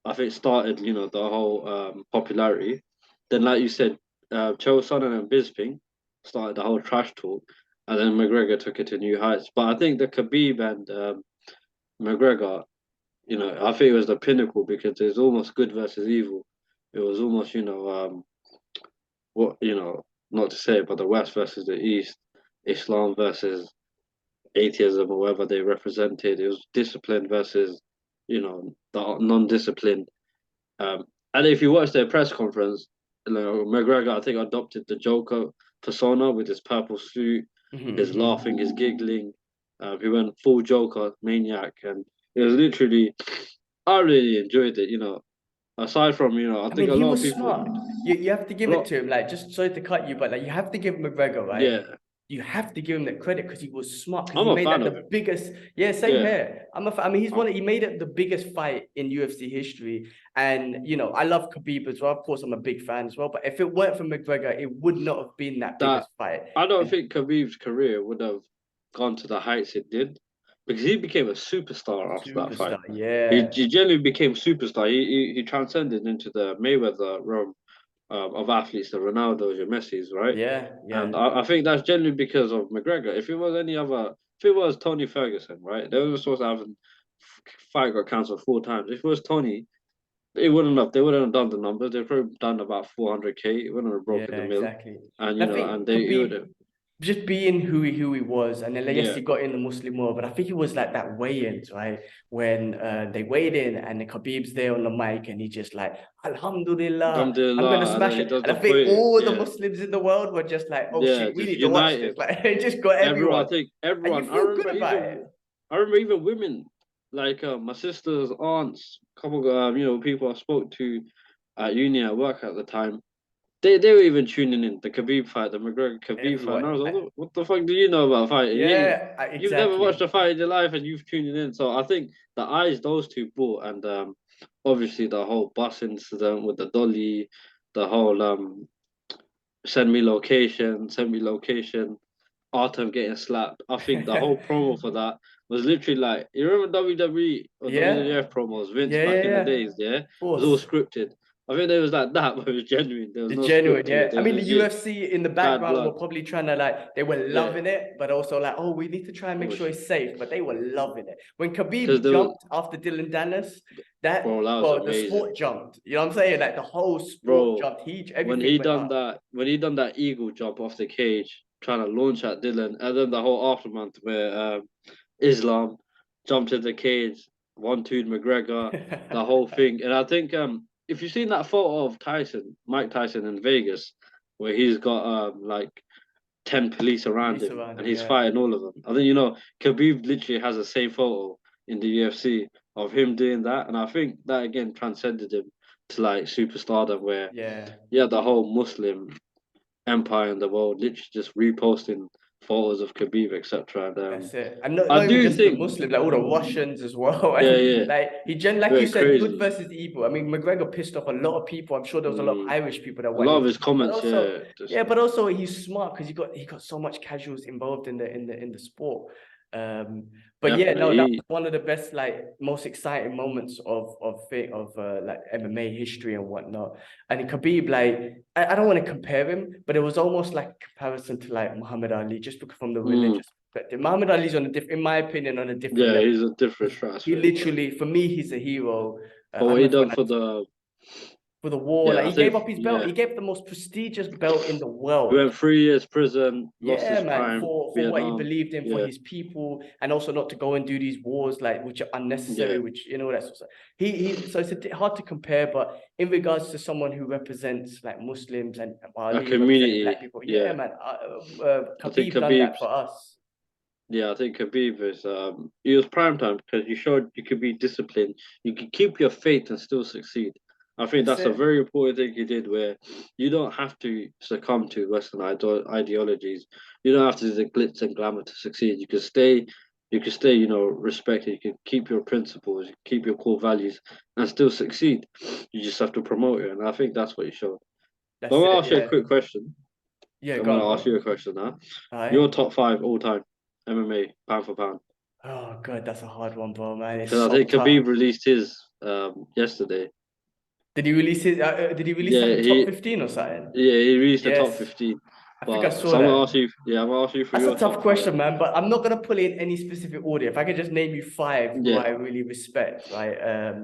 I think started the whole popularity. Then like you said, Chael Sonnen and Bisping started the whole trash talk, and then McGregor took it to new heights. But I think the Khabib and McGregor, I think it was the pinnacle because it's almost good versus evil. It was almost what not to say, but the West versus the East, Islam versus atheism or whatever they represented. It was discipline versus the non-disciplined. And if you watch their press conference, McGregor I think adopted the Joker persona with his purple suit, his Mhm. laughing, his giggling. He went full Joker maniac, and it was literally. I really enjoyed it. aside from, I I think mean, a he lot of was people, smart. You have to a give it lot, to him. Like, just sorry to cut you, but like, you have to give McGregor, right? yeah, You have to give him that credit because he was smart. Because I'm he a made fan that of the him. biggest. Yeah, same Yeah, here. I mean, um, he made it the biggest fight in UFC history. And I love Khabib as well. Of course, I'm a big fan as well. But if it weren't for McGregor, it would not have been that that biggest fight. I don't And think Khabib's career would have gone to the heights it did because he became a superstar after that fight. superstar, yeah, He genuinely became a superstar. He transcended into the Mayweather realm of athletes, the Ronaldos, your Messis, right? yeah, And yeah, I think that's generally because of McGregor. If it was any other, if it was Tony Ferguson, right, they were supposed to have a fight got cancelled 4 times. If it was Tony, it wouldn't have. They wouldn't have done the numbers. They've probably done about 400K. It wouldn't have yeah, broken the mill, exactly. and And I and think they would Khabib have. just being who he was, and then like, yes, Yeah, he got in the Muslim world, but I think it was like that weigh-ins, right? When they weighed in and the Khabib's there on the mic and he just like, Alhamdulillah, I'm gonna Alhamdulillah, and then smash he it. does And I the think pointing. all the Yeah, Muslims in the world were just like, oh yeah, shit, we just need to watch this. united. Like it just got Everyone, everyone. I think And you everyone. feel good about it. I remember even women, like my sisters, aunts, couple, people I spoke to at uni at work at the time. They were even tuning in the Khabib fight, the McGregor Khabib fight. And I Everyone. was like, what the fuck do you know about fighting? You've never watched Exactly. a fight in your life and you've tuned in. So I think the eyes those two brought, and obviously the whole bus incident with the dolly, the whole send me location, Artem getting slapped. I think the whole promo for that was literally like, you remember WWE or Yeah. WWF promos, Vince Yeah, back yeah, in the yeah. days, yeah? It Of was all course. scripted. I think there was like that, but it was genuine. There was It's no genuine, script to it. yeah. There I was mean, the legit UFC in the bad background blood. were probably trying to like, they were Yeah. loving it, but also like, oh, we need to try and make sure he's safe. But they were loving it. When Because Khabib there was, jumped after Dylan Dennis, bro, that was well, the amazing. sport jumped. You know what I'm saying? Like the whole sport Bro, jumped. Everything went up. when he done that eagle jump off the cage, trying to launch at Dylan, and then the whole aftermath where Islam jumped in the cage, one two McGregor, the whole thing. And I think if you've seen that photo of Mike Tyson in Vegas, where he's got like 10 police around Police him around and him, he's yeah. fighting all of them. I think Khabib literally has the same photo in the UFC of him doing that. And I think that again transcended him to like superstardom where Yeah. the whole Muslim empire in the world literally just reposting photos of Khabib, etc. And That's it. And I not even do just the think, Muslims, like all the Russians as well. yeah, And yeah, like like you very said, good crazy. versus evil. I mean, McGregor pissed off a lot of people. I'm sure there was a lot of Mm, Irish people that a were lot of his involved. But comments, also, yeah, just yeah, but also he's smart because he got so much casuals involved in the sport. Um, but yeah, no, that was definitely. one of the best, like most exciting moments of like MMA history and whatnot. And Khabib, like I don't want to compare him, but it was almost like a comparison to like Muhammad Ali, just because from the Mm, religious perspective. Muhammad Ali's on a different, in my opinion, on a different yeah, level. he's a different He stratosphere. literally, for me, he's a hero. But I don't what know he if done when for the, for the war, like yeah, I he think, gave up his belt. yeah, He gave the most prestigious belt in the he world. went 3 years prison, lost Yeah, his man, prime, for what he Vietnam. believed in, for Yeah, his people, and also not to go and do these wars like which are unnecessary, yeah, which that sort of stuff. So it's hard to compare, but in regards to someone who represents like Muslims and a Ali representing black community. people, yeah, Yeah, man, I think Khabib done that Khabib's. for us. Yeah, I think Khabib is he was prime time because you showed you could be disciplined, you could keep your faith and still succeed. I think That's that's a it. very important thing he did where you don't have to succumb to Western ideologies. You don't have to do the glitz and glamour to succeed. You can stay, respected, you can keep your principles, you keep your core values and still succeed. You just have to promote it. And I think that's what he showed. But I'm That's gonna it. ask you a Yeah. quick question. Yeah. I'm Go on. gonna Go ask you a on. question now. All Your right. top five all time MMA pound for pound. Oh god, that's a hard one, bro, man. It's Because I so think tough. Khabib released his yesterday. Did he release like Yeah, a top 15 or something? he released the top Yes. 15. I think I But saw so I'm gonna that. ask you, I'm gonna ask you for That's a your tough top five. question, man. But I'm not gonna put it in any specific order. If I could just name you five who Yeah, I really respect, right?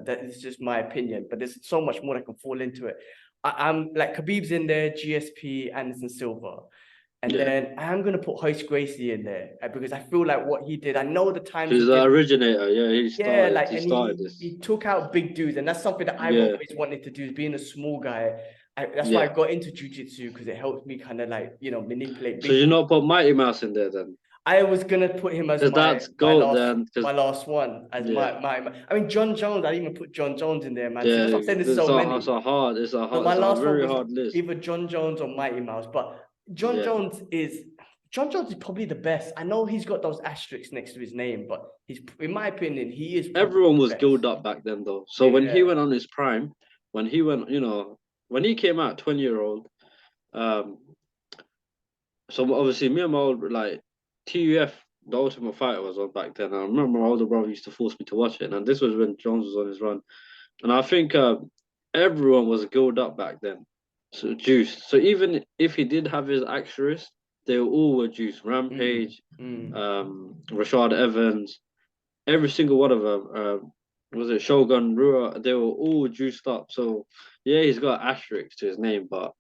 That is just my opinion. But there's so much more that can fall into it. I'm like Khabib's in there, GSP, Anderson Silva. And yeah. then I'm gonna put Hoist Gracie in there because I feel like what he did. I know the times He's are the different. originator. Yeah, Yeah, like, he and started he this. he took out big dudes, and that's something that I've Yeah, always wanted to do. Being a small guy, that's why I yeah. got into jujitsu because it helps me kind of like manipulate So big you dudes. not put Mighty Mouse in there then? I was gonna put him as Because that's gold then. my last one as Yeah. I mean John Jones. I didn't even put John Jones in there, man. See, that's Yeah, what I'm saying. There's so many. it's a hard, So my it's a last one very was hard list. either John Jones or Mighty Mouse, but Yeah, John Jones is probably the best. I know he's got those asterisks next to his name, but he's, in my opinion, he is probably everyone the was best. gilled up back then though. So when he Yeah. went on his prime, when he went, when he came out 20-year-old, um, so obviously me and my old like TUF, the Ultimate Fighter was on back then. I remember my older brother used to force me to watch it, and this was when Jones was on his run. And I think everyone was gilled up back then, so juiced. So even if he did have his asterisks, they all were juiced. Rampage, Rashad Evans, every single one of them. Was it Shogun Rua? They were all juiced up. So yeah, he's got asterisks to his name, but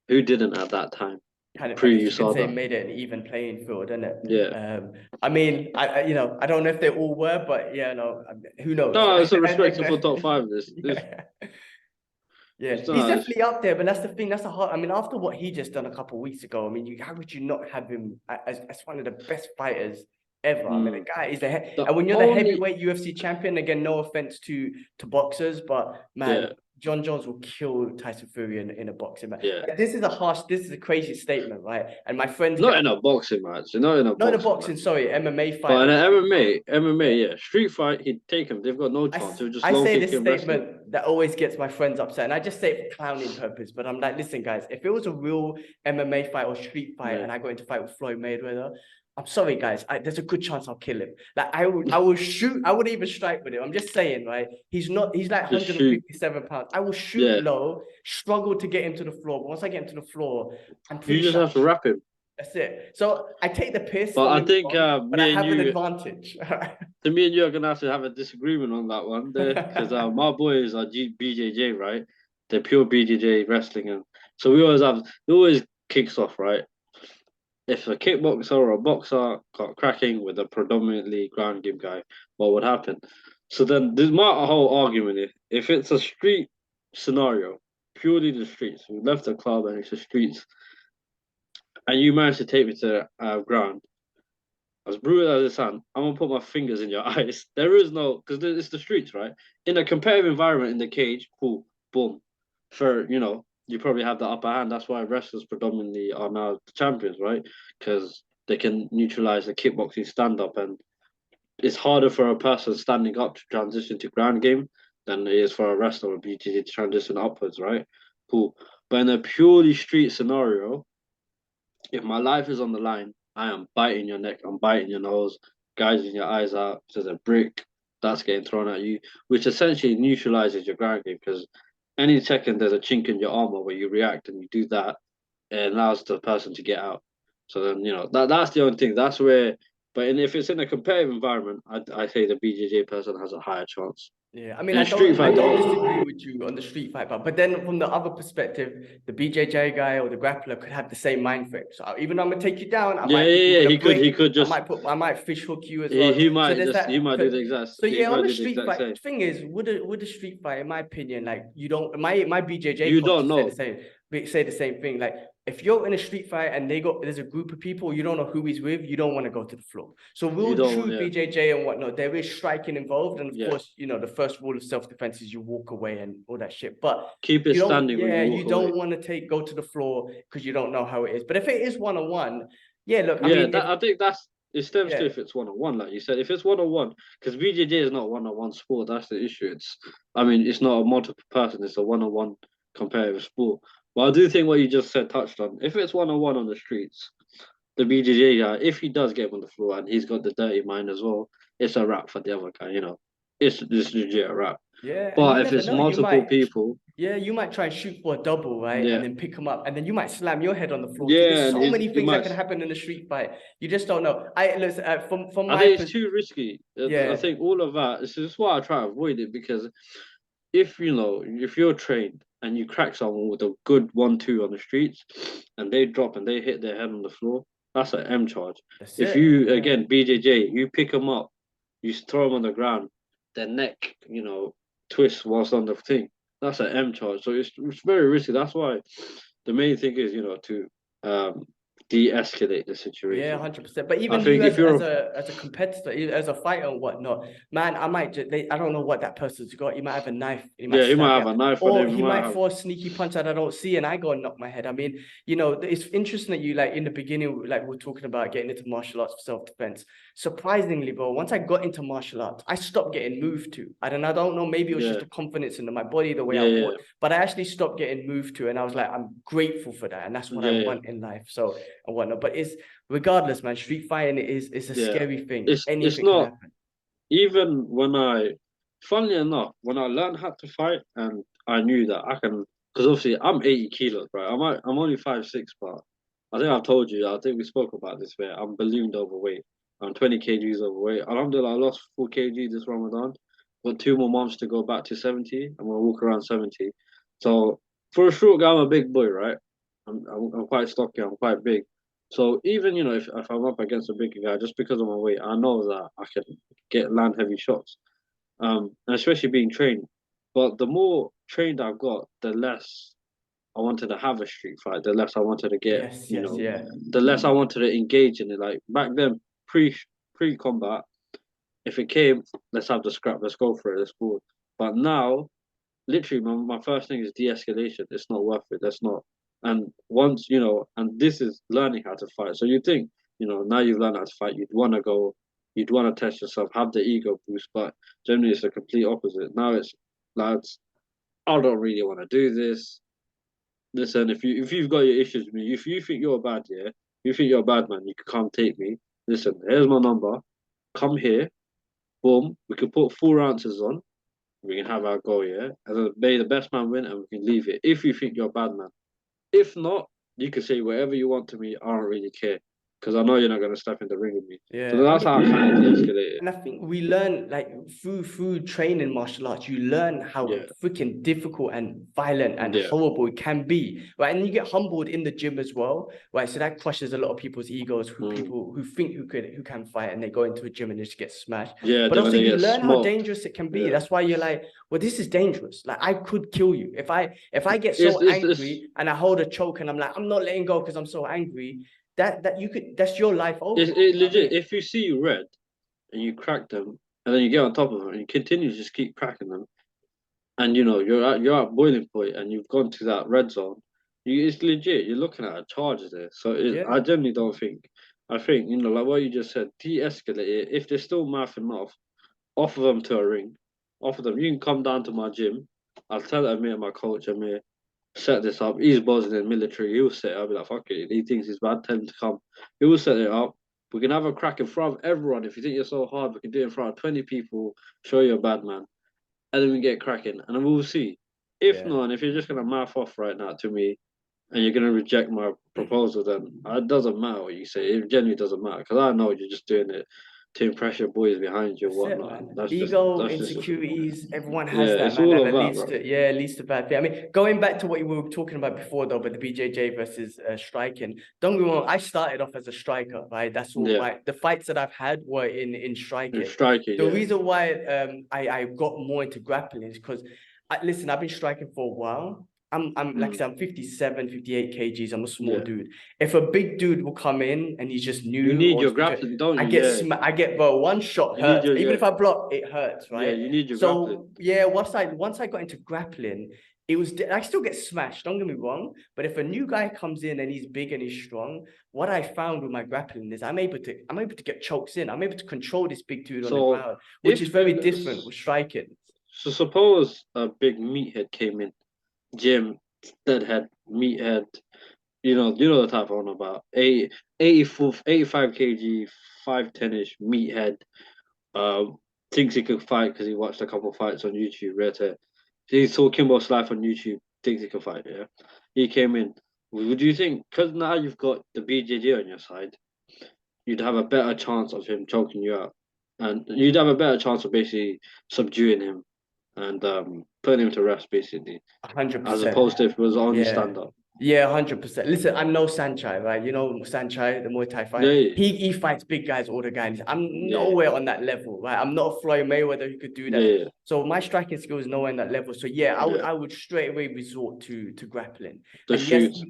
who didn't at that time? Kind of, I Pre guess you could say USADA. made it an even playing field, isn't it? Yeah. I mean, I don't know if they all were, but yeah, no, who knows? No, it's a respectable top five. This Yeah. Yeah, it's he's not. definitely up there, but that's the thing. That's a hard. I mean, after what he just done a couple of weeks ago, I mean, how could you not have him as one of the best fighters ever? I mean, the guy is The and when you're the only heavyweight UFC champion, again, no offense to boxers, but man, yeah John Jones will kill Tyson Fury in a boxing match. yeah. Like, this is a crazy statement, right? And my friends Not get in a boxing match. Not in a not a boxing boxing, match. sorry, MMA fight. But in Or an street fight. MMA, Yeah. yeah, street fight, he'd take him. They've got no chance. They would just I low say kick this him wrestling. statement that always gets my friends upset, and I just say it for clowning purpose. But I'm like, listen, guys, if it was a real MMA fight or street fight, Yeah. and I got into fight with Floyd Mayweather, I'm sorry, guys. There's a good chance I'll kill him. Like I will shoot. I wouldn't even strike with him. I'm just saying, right? He's like Just shoot. 157 pounds. I will shoot Yeah. low, struggle to get him to the floor. But once I get him to the floor, I'm You pretty just sure have to wrap him. that's it. So I take the piss. But Don't I get me think wrong, but I me and have an you, advantage. me and you are gonna have a disagreement on that one there, because my boys are BJJ, right? They're pure BJJ wrestling, and so it always kicks off, right? If a kickboxer or a boxer got cracking with a predominantly ground game guy, what would happen? So then there's my whole argument if it's a street scenario, purely the streets, we left the club and it's the streets, and you manage to take me to ground, as brutal as it sounds, I'm gonna put my fingers in your eyes. There is no because it's the streets, right? In a competitive environment in the cage, cool, boom. For you probably have the upper hand. That's why wrestlers predominantly are now the champions, right? Because they can neutralize the kickboxing stand up, and it's harder for a person standing up to transition to ground game than it is for a wrestler or BJJ to transition upwards, right? Cool. But in a purely street scenario, if my life is on the line, I am biting your neck, I'm biting your nose, gouging your eyes out. If there's a brick that's getting thrown at you, which essentially neutralizes your ground game because any second there's a chink in your armor where you react and you do that, it allows the person to get out. So then that's the only thing. That's where. But if it's in a competitive environment, I say the BJJ person has a higher chance. Yeah, I mean, And street I fight, don't disagree with you on the street fight, but then from the other perspective, the BJJ guy or the grappler could have the same mind frame. So even though I'm gonna take you down, I might hit you with a brick, he could just I might fish hook you as well. he So might there's just he that. might do the exact So he yeah, on might the do the street exact fight, same. thing is, with the street fight, in my opinion, like you don't, my BJJ You coach don't said know. say the same thing. Like if you're in a street fight and there's a group of people, you don't know who he's with, you don't want to go to the floor. So You real don't true want BJJ and whatnot, there is striking involved, and of yeah. course, the first rule of self-defense is you walk away and all that shit. But Keep it standing when you walk you don't away. want to go to the floor because you don't know how it is. But if it is one-on-one, yeah, look, I Yeah, mean, I think it stems to yeah, if it's one on one, like you said. If it's one on one, because BJJ is not one on one sport, that's the issue. It's not a multiple person, it's a one on one competitive sport. But I do think what you just said touched on. If it's one on one on the streets, the BJJ guy, if he does get him on the floor and he's got the dirty mind as well, it's a wrap for the other guy. It's legit a wrap. yeah, and you But if never it's know, you multiple might. people, Yeah, you might try and shoot for a double, right? And yeah, then pick him up, and then you might slam your head on the floor too. yeah, There's and so many he things that might. can happen in a street fight. You just don't know. I listen from I my think it's too risky. I yeah, think all of that. This is why I try to avoid it because if you're trained and you crack someone with a good 1-2 on the streets and they drop and they hit their head on the floor, that's an M charge. that's If it. you Yeah. again BJJ, you pick them up, you throw them on the ground, their neck, twists whilst on the thing. That's an M charge. So it's very risky. That's why the main thing is to um de-escalate the Yeah, situation. 100%. But I even think you if you're as a competitor, as a fighter and whatnot, man, I might just I don't know what that person's got. He might have a knife, he might yeah, he stab might you, have a knife on or him, he he might might have throw a sneaky punch that I don't see, and I go and knock my head. I mean, you know, it's interesting that you like in the beginning, like we're talking about getting into martial arts for self-defense. Surprisingly, bro, once I got into martial arts, I stopped getting moved to. I don't know, maybe it was just yeah, the confidence in my body, the way I yeah, walk, but I actually stopped getting moved to, and I was like, I'm grateful for that, and that's what I yeah, want in life. So and whatnot. But it's regardless, man, street fighting is a yeah. scary thing. It's Anything can not happen. even when funnily enough, when I learned how to fight and I knew that I can, because obviously I'm 80 kilos, right? I'm only 5'6", but I think I've told you, I think we spoke about this where I'm ballooned overweight. I'm 20 kgs overweight. Alhamdulillah, I lost 4 kg this Ramadan. Got 2 more months to go back to 70. I'm gonna walk around 70. So for a short guy, I'm a big boy, right? I'm quite stocky, I'm quite big. So even if I'm up against a bigger guy, just because of my weight, I know that I can land heavy shots. And especially being trained. But the more trained I've got, the less I wanted to have a street fight, the less I wanted to get, Yes, yes, yeah. the less I wanted to engage in it. Like back then, pre combat, if it came, let's have the scrap, let's go for it, let's go. But now, literally, my first thing is de-escalation. It's not worth it. Let's not. And once and this is learning how to fight. So you think, now you've learned how to fight, you'd want to go, you'd want to test yourself, have the ego boost. But generally, it's the complete opposite. Now it's, lads, I don't really want to do this. Listen, if you've got your issues with me, if you think you're bad, yeah, you think you're a bad man, you can come take me. Listen, here's my number. Come here. Boom. We can put 4 ounces on. We can have our go, yeah? And then may the best man win and we can leave it. If you think you're a bad man. If not, you can say whatever you want to me. I don't really care. Because I know you're not going to step in the ring with me. So Yeah, I that's mean, how I kind of de-escalate it. and I think we learn like through training martial arts, you learn how Yeah. freaking difficult and violent and Yeah. horrible it can be, right? And you get humbled in the gym as well, right? So that crushes a lot of people's egos, Mm. people who think who can fight, and they go into a gym and just get smashed. Yeah, But then when also they you get learn how smoked. dangerous it can be. Yeah. That's why you're like, well, this is dangerous. Like I could kill you if I get It's, so it's, it's, angry and I hold a choke and I'm like, I'm not letting go because I'm so angry. That you could that's your life over. it's You know what I legit. mean? If you see you red and you crack them and then you get on top of them and you continue to just keep cracking them, and you're at boiling point and you've gone to that red zone, it's legit. You're looking at a charge there. So Yeah. I generally don't think. I think like what you just said, de-escalate it. If they're still mouthing off, offer them to a ring. Offer them. You can come down to my gym. I'll tell Amir, my coach, Amir, set this up. He's buzzing in military. He'll set it up. I'll be like, fuck it. He thinks he's bad. Tell him to come. He will set it up. We can have a crack in front of everyone. If you think you're so hard, we can do it in front of 20 people. Show you're a bad man, and then we get cracking, and then we'll see. If Yeah. not, and if you're just gonna mouth off right now to me, and you're gonna reject my proposal, then it doesn't matter what you say. It genuinely doesn't matter because I know you're just doing it to impress your boys behind you and That's it, whatnot. And man. that's just Ego, that's just insecurities, everyone has yeah, that, it's man. all And of it that, leads bro. to, yeah, it leads to bad thing. I mean, going back to what you were talking about before, though, but the BJJ versus striking, don't get me wrong, I started off as a striker, right? That's all Yeah, right. The fights that I've had were in and striking. striking, The yeah. reason why I got more into grappling is because, listen, I've been striking for a while. I'm like I Mm, said, I'm 57, 58 kgs. I'm a small yeah. dude. If a big dude will come in and he's just You new need or your grappling, don't you? Yeah. I get bro, one shot You need hurts. your Even if yeah. I block, it hurts, Yeah, right? you need your grappling. So yeah, once I got into grappling, it was I still get smashed, don't get me wrong. But if a new guy comes in and he's big and he's strong, what I found with my grappling is I'm able to get chokes in. I'm able to control this big dude on the So ground, which is if very different with striking. so suppose a big meathead came in, gym, deadhead, meathead, you know the type I'm on about. 84, 85 kg, 5'10" ish, meathead. Um, thinks he could fight because he watched a couple fights on YouTube. Rare to, he saw Kimbo's life on YouTube. Thinks he could fight. Yeah, he came in. Would you think because now you've got the BJJ on your side, you'd have a better chance of him choking you out, and you'd have a better chance of basically subduing him and putting him to rest, basically, hundred as percent. opposed to if it was only Yeah. stand up. Yeah, 100%. Listen, I'm no Sanchai, right? You know Sanchai, the Muay Thai fight. Yeah, He fights big guys all the guys. I'm yeah, nowhere on that level, right? I'm not a Floyd Mayweather who could do yeah, that. yeah, So my striking skill is nowhere in that level. So yeah, yeah. I would straight away resort to grappling. The And yes, shoots.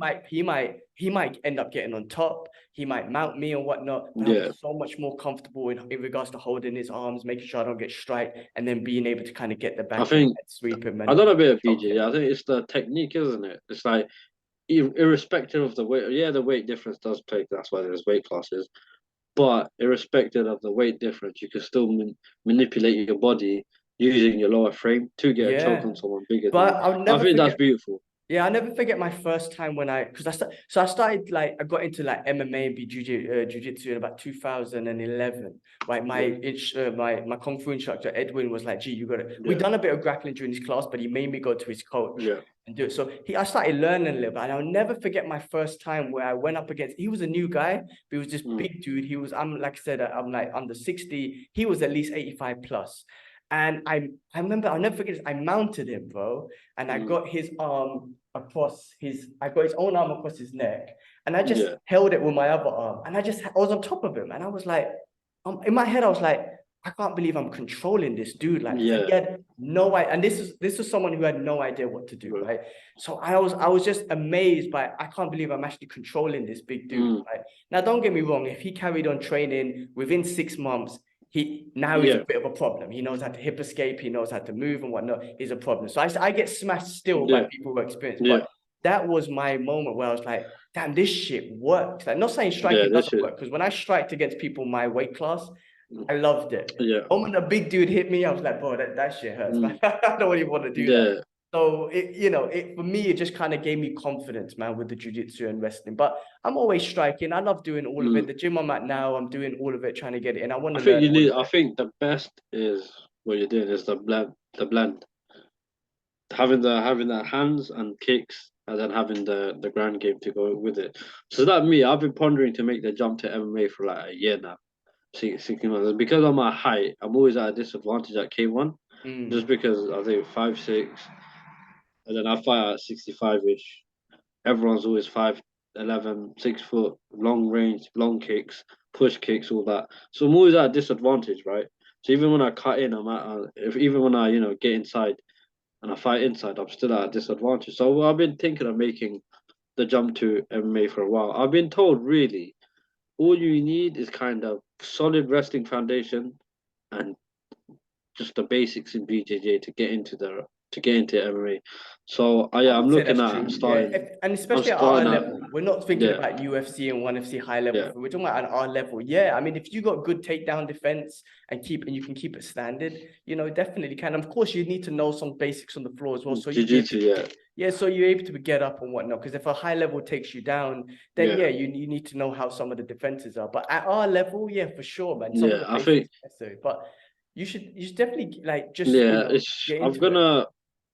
he might end up getting on top. He might mount me or whatnot, but I'll be Yeah. so much more comfortable in regards to holding his arms, making sure I don't get strike, and then being able to kind of get the I back and think sweep him I and done a bit of choke BJJ. him. I think it's the technique, isn't it? It's like irrespective of the weight. Yeah, the weight difference does play. That's why there's weight classes. But irrespective of the weight difference, you can still manipulate your body using your lower frame to get a choke Yeah. on someone bigger than But you. I'll I never think that's forget. beautiful. Yeah, I'll never forget my first time when because I started like I got into like MMA and jiu-jitsu in about 2011. Right, Yeah, my kung fu instructor Edwin was like, "Gee, you got to." We yeah, done a bit of grappling during his class, but he made me go to his coach yeah, and do it. So I started learning a little bit, and I'll never forget my first time where I went up against. He was a new guy, but he was this mm, big dude. I'm like I said, I'm like under 60. He was at least 85 plus. And I remember I'll never forget this. I mounted him, bro, and I mm, got his I got his own arm across his neck, and I just yeah, held it with my other arm, and I was on top of him, and I was like, in my head, I was like, I can't believe I'm controlling this dude like this. And yeah, he had no idea, and this is someone who had no idea what to do, bro. right? So I was just amazed by I can't believe I'm actually controlling this big dude, Mm, right? Now, don't get me wrong, if he carried on training within 6 months, he's a yeah, bit of a problem. He knows how to hip escape, he knows how to move and whatnot. He's a problem. So I get smashed still by yeah, people who are experienced, yeah, but that was my moment where I was like, damn, this shit works. Like, not saying yeah. striking This doesn't shit. work, because when I striked against people my weight class, I loved it. Yeah, The moment a big dude hit me, I was like, bro, that shit hurts, man. mm, I don't even want to do that. yeah. So it for me, it just kind of gave me confidence, man, with the jiu-jitsu and wrestling. But I'm always striking. I love doing all of it. Mm. The gym I'm at now, I'm doing all of it, trying to get it in. I want I to think learn you all need. of I it. think the best is what you're doing is the blend. The blend. Having the hands and kicks, and then having the ground game to go with it. So that me, I've been pondering to make the jump to MMA for like a year now, 16 months. Because of my height, I'm always at a disadvantage at K1, just Mm. because I think 5'6", and then I fight at 65-ish. Everyone's always 5'11", 6 foot, long range, long kicks, push kicks, all that. So I'm always at a disadvantage, right? So even when I cut in, if even when I get inside and I fight inside, I'm still at a disadvantage. So I've been thinking of making the jump to MMA for a while. I've been told really all you need is kind of solid wrestling foundation and just the basics in BJJ to get into MMA. So I yeah, I'm would say looking that's at true. Yeah. starting. And I'm especially at our starting at level. We're not thinking yeah, about UFC and one FC high level. yeah, We're talking about at our level. Yeah. I mean, if you got good takedown defense and you can keep it standard, definitely can. Of course, you need to know some basics on the floor as well. So you'd be able jiu-jitsu, to yeah, so you're able to get up and whatnot. Because if a high level takes you down, then yeah, yeah, you need to know how some of the defenses are. But at our level, yeah, for sure, man. Some of yeah. the I think basics are necessary. But you should definitely like just yeah, it's. get I'm into it. gonna.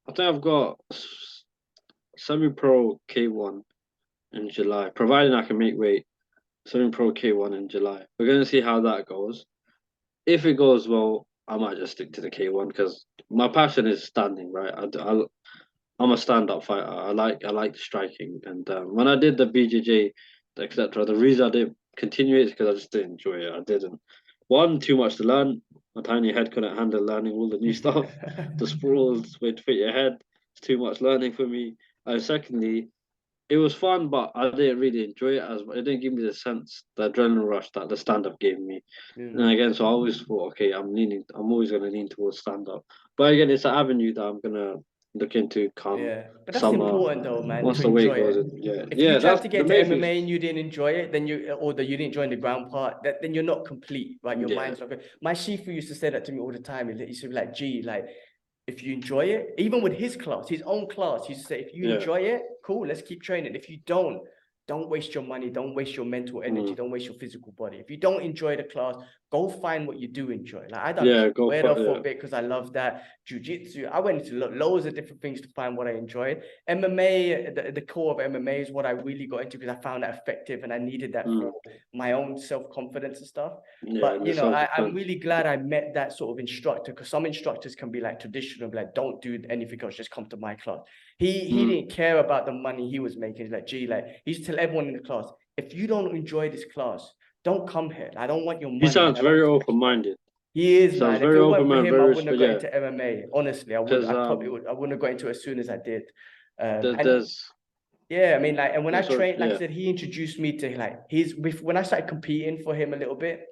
I think I've got semi-pro K1 in July, providing I can make weight. Semi-pro K1 in July. We're gonna see how that goes. If it goes well, I might just stick to the K1 because my passion is standing. Right, I'm a stand-up fighter. I like striking, and when I did the BJJ, etc., the reason I didn't continue it is because I just didn't enjoy it. I didn't. One, too much to learn. My tiny head couldn't handle learning all the new stuff. The sprawls, where to fit your head. It's too much learning for me. And secondly, it was fun, but I didn't really enjoy it as much. It didn't give me the sense, the adrenaline rush that the stand-up gave me. And Mm. again, so I always thought, okay, I'm always gonna lean towards stand-up. But again, it's an avenue that I'm gonna look into come Yeah, but that's summer important though, man, once to the weight enjoy goes it. in. Yeah, If you yeah, tried that's to the get into main thing. MMA and you didn't enjoy it, then you didn't join the ground part, then you're not complete, right? Your Yeah, mind's not good. My Shifu used to say that to me all the time. He used to be like, gee, like, if you enjoy it, even with his class, his own class, he used to say, if you yeah, enjoy it, cool, let's keep training. If you don't, don't waste your money, don't waste your mental energy, Mm. don't waste your physical body. If you don't enjoy the class, go find what you do enjoy. Like I done Yeah, go capoeira for for a bit because I love that. Jiu-jitsu, I went into loads of different things to find what I enjoyed. MMA, the core of MMA is what I really got into because I found that effective and I needed that for my own self-confidence and stuff. Yeah, But and you the know, I'm self-defense. really glad I met that sort of instructor, because some instructors can be like traditional, like don't do anything else, just come to my class. He didn't care about the money he was making. He's like, gee, like he used to tell everyone in the class, if you don't enjoy this class, don't come here. I don't want your He money. sounds I don't very want to open-minded. He is, Sounds man. If very it weren't for open-minded, him, I very wouldn't have respect. got Yeah, into MMA. Honestly, I would. because I probably would. I wouldn't have got into it as soon as I did. And there's yeah, I mean, like, and when I sorry, trained, like I yeah. said, he introduced me to like when I started competing for him a little bit,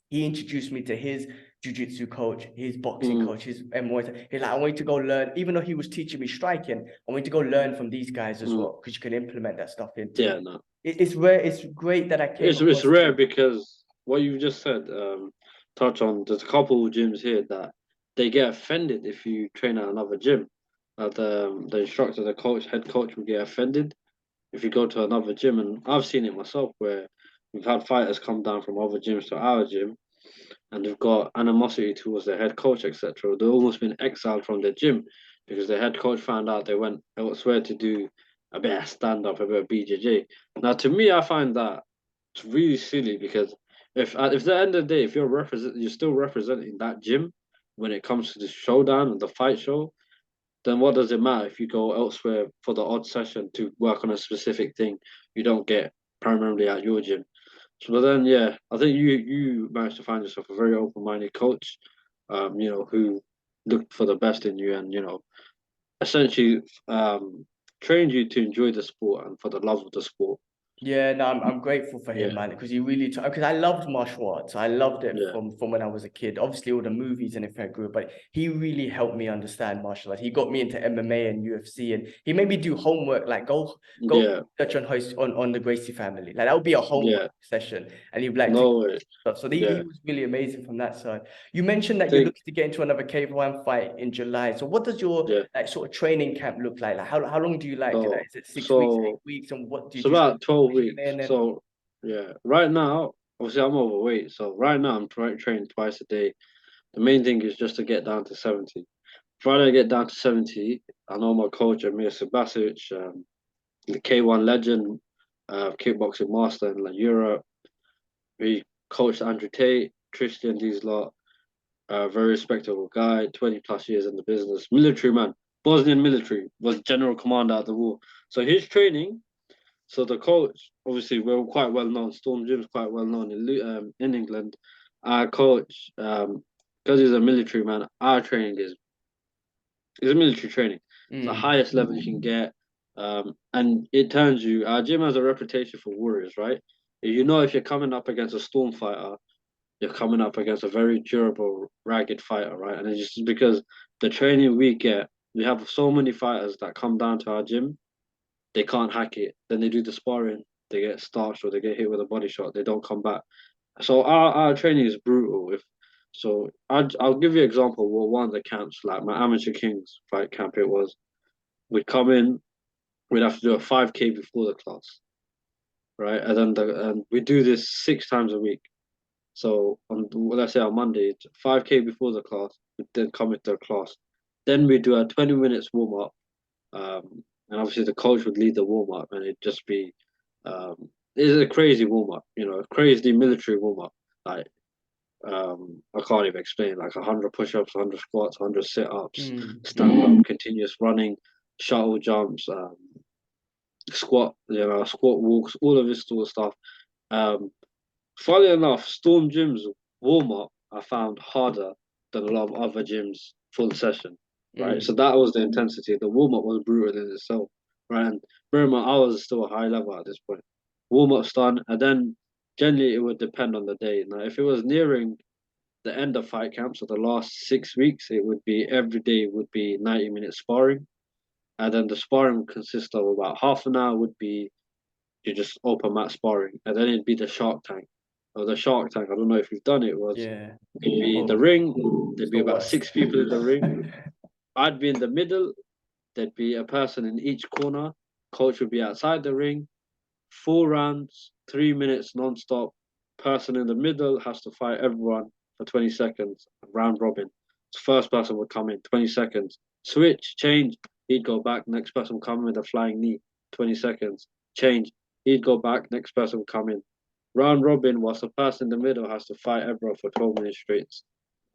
he introduced me to his jiu-jitsu coach, his boxing coach, his Muay. He's like, I want you to go learn, even though he was teaching me striking, I want you to go learn from these guys as well, because you can implement that stuff into. Yeah, no. It's rare, it's great that I came It's across rare him. because what you just said, touch on. There's a couple of gyms here that they get offended if you train at another gym. The instructor, the coach, head coach will get offended if you go to another gym, and I've seen it myself where we've had fighters come down from other gyms to our gym, and they've got animosity towards their head coach, etc. They've almost been exiled from their gym because their head coach found out they went elsewhere to do a bit of stand up, a bit of BJJ. Now, to me, I find that it's really silly because if at the end of the day, if you're still representing that gym when it comes to the showdown and the fight show, then what does it matter if you go elsewhere for the odd session to work on a specific thing you don't get primarily at your gym? So, but then, yeah, I think you managed to find yourself a very open-minded coach, who looked for the best in you and essentially trained you to enjoy the sport and for the love of the sport. Yeah, no, I'm grateful for him, Yeah, man, because he really because I loved martial arts. I loved it yeah, from when I was a kid. Obviously, all the movies and everything I grew up, but he really helped me understand martial arts. He got me into MMA and UFC, and he made me do homework, like go yeah, search on the Gracie family. Like that would be a homework yeah. session, and he'd be like, No way. stuff. So he Yeah, was really amazing from that side. You mentioned that you're think looking to get into another K1 fight in July. So what does your yeah. like sort of training camp look like? Like how long do you like? So Is it 6 weeks, so 8 weeks, and what do you it's do? Some about 12 weeks. conditioning and So yeah, right now, obviously I'm overweight. So right now I'm training twice a day. The main thing is just to get down to 70. Friday I get down to 70. I know my coach Amir Sabasic, the K1 legend, kickboxing master in like Europe. He coached Andrew Tate, Tristan, these lot. Very respectable guy, 20 plus years in the business, military man, Bosnian military, was general commander at the war. So his training, so the coach, obviously we're quite well known, Storm Gym's quite well known in England. Our coach, because he's a military man, our training is military training. It's the mm, highest level you can get. And it turns you, our gym has a reputation for warriors, right? If you're coming up against a storm fighter, you're coming up against a very durable, ragged fighter, right? And it's just because the training we get, we have so many fighters that come down to our gym, they can't hack it. Then they do the sparring, they get starched or they get hit with a body shot, they don't come back. So our training is brutal. I'll give you an example. Well, one of the camps, like my Amateur Kings fight camp, it was we'd come in, we'd have to do a 5K before the class, right? And we do this 6 times a week. So let's say on Monday, it's 5K before the class, we then come into the class. Then we do a 20 minutes warm up. And obviously the coach would lead the warm up and it'd just be um it's a crazy warm up, a crazy military warm up. Like I can't even explain, like 100 push-ups, 100 squats, 100 sit-ups, stand up, continuous running, shuttle jumps, squat walks, all of this sort of stuff. Um, Funny enough, Storm Gym's warm up I found harder than a lot of other gyms full session, right? So mm. that was the intensity. The warm up was brutal in itself, right? And bear in mind, I was still a high level at this point. Warm up's done, and then generally it would depend on the day. Now, if it was nearing the end of fight camp, so the last 6 weeks, it would be every day would be 90-minute sparring, and then the sparring would consist of about half an hour would be you just open mat sparring, and then it'd be the Shark Tank. Or the Shark Tank, I don't know if you've done it, was Yeah. it'd be the Oh, ring, it's there'd be the about worst. 6 people in the ring. I'd be in the middle, there'd be a person in each corner, coach would be outside the ring, 4 rounds, 3 minutes non-stop. Person in the middle has to fight everyone for 20 seconds, round robin. First person would come in, 20 seconds. Switch, change, he'd go back. Next person would come in with a flying knee, 20 seconds. Change, he'd go back. Next person would come in. Round robin, whilst the person in the middle has to fight everyone for 12 minutes straight.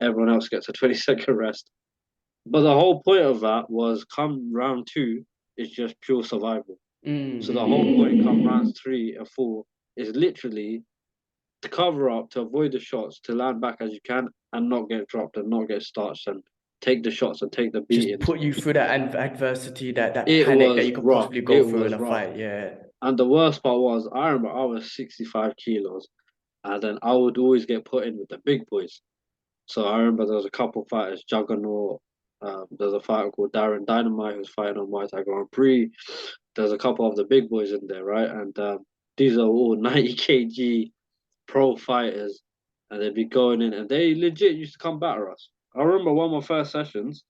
Everyone else gets a 20-second rest. But the whole point of that was come round two is just pure survival. So the whole point come rounds 3 and 4 is literally to cover up, to avoid the shots, to land back as you can and not get dropped and not get starched and take the shots and take the Just beatings. put you through that adversity, that It panic that was you could rough. possibly It go through in was a rough. fight. Yeah. And the worst part was, I remember I was 65 kilos and then I would always get put in with the big boys. So I remember there was a couple of fighters, Juggernaut. There's a fighter called Darren Dynamite who's fighting on Muay Thai Grand Prix. There's a couple of the big boys in there, right? And these are all 90 kg pro fighters, and they'd be going in, and they legit used to come batter us. I remember one of my first sessions,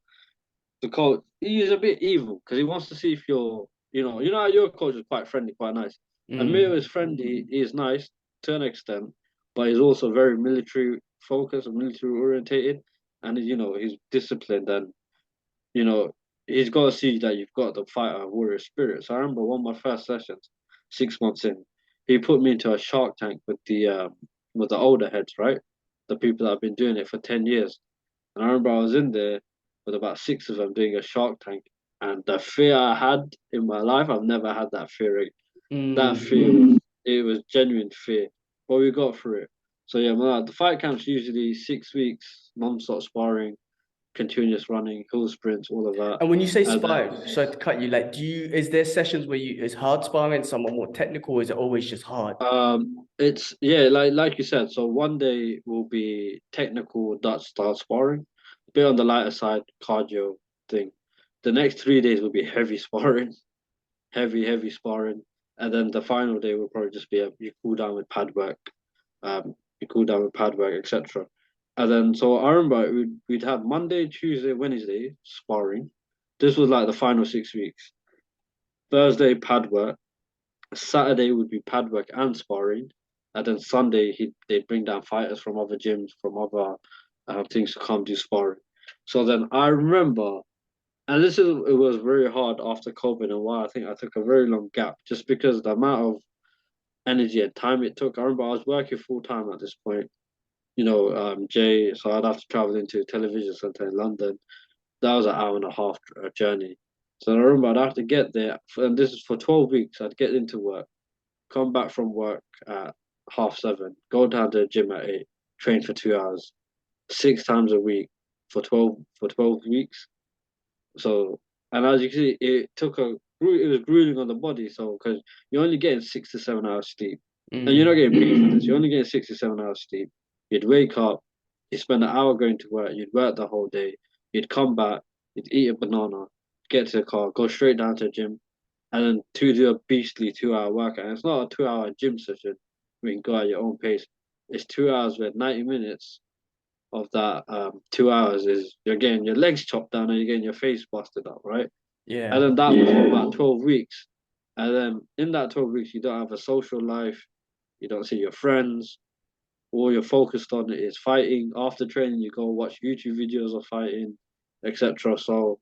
the coach, he's a bit evil because he wants to see if you're, you know how your coach is quite friendly, quite nice. Amir is friendly, he's nice to an extent, but he's also very military focused and military orientated, and he's disciplined, and you know he's got to see that you've got the fighter warrior spirit. So I remember one of my first sessions, 6 months in, he put me into a shark tank with the older heads, right? The people that have been doing it for 10 years. And I remember I was in there with about six of them doing a shark tank. And the fear I had in my life, I've never had that fear. That fear it was genuine fear. But we got through it. So yeah, the fight camp's usually 6 weeks, non-stop sparring, continuous running, hill sprints, all of that. And when you say And sparring, sorry to cut you, like, is there sessions where is hard sparring, somewhat more technical, or is it always just hard? it's yeah, like you said. So one day will be technical Dutch style sparring, a bit on the lighter side, cardio thing. The next 3 days will be heavy sparring, heavy sparring, and then the final day will probably just be you cool down with pad work, etc. And then so I remember we'd have Monday, Tuesday, Wednesday sparring. This was like the final 6 weeks. Thursday pad work. Saturday would be pad work and sparring, and then Sunday they'd bring down fighters from other gyms, from other things to come do sparring. So then I remember, and it was very hard after COVID and why I think I took a very long gap just because the amount of energy and time it took. I remember I was working full time at this point, Jay, so I'd have to travel into a television centre in London. That was an hour and a half journey. So I remember I'd have to get there, and this is for 12 weeks. I'd get into work, come back from work at 7:30, go down to the gym at 8, train for 2 hours, 6 times a week for 12 weeks. So, and as you can see, it was grueling on the body. So, because you're only getting 6 to 7 hours sleep, and you're not getting paid for this, you're only getting 6 to 7 hours sleep. You'd wake up, you'd spend an hour going to work, you'd work the whole day, you'd come back, you'd eat a banana, get to the car, go straight down to the gym, and then to do a beastly 2 hour workout. And it's not a 2 hour gym session where you can go at your own pace. It's 2 hours where 90 minutes of that 2 hours is you're getting your legs chopped down and you're getting your face busted up, right? And Yeah. then that was for about 12 weeks. And then in that 12 weeks, you don't have a social life, you don't see your friends. All you're focused on is fighting. After training, you go watch YouTube videos of fighting, etc. So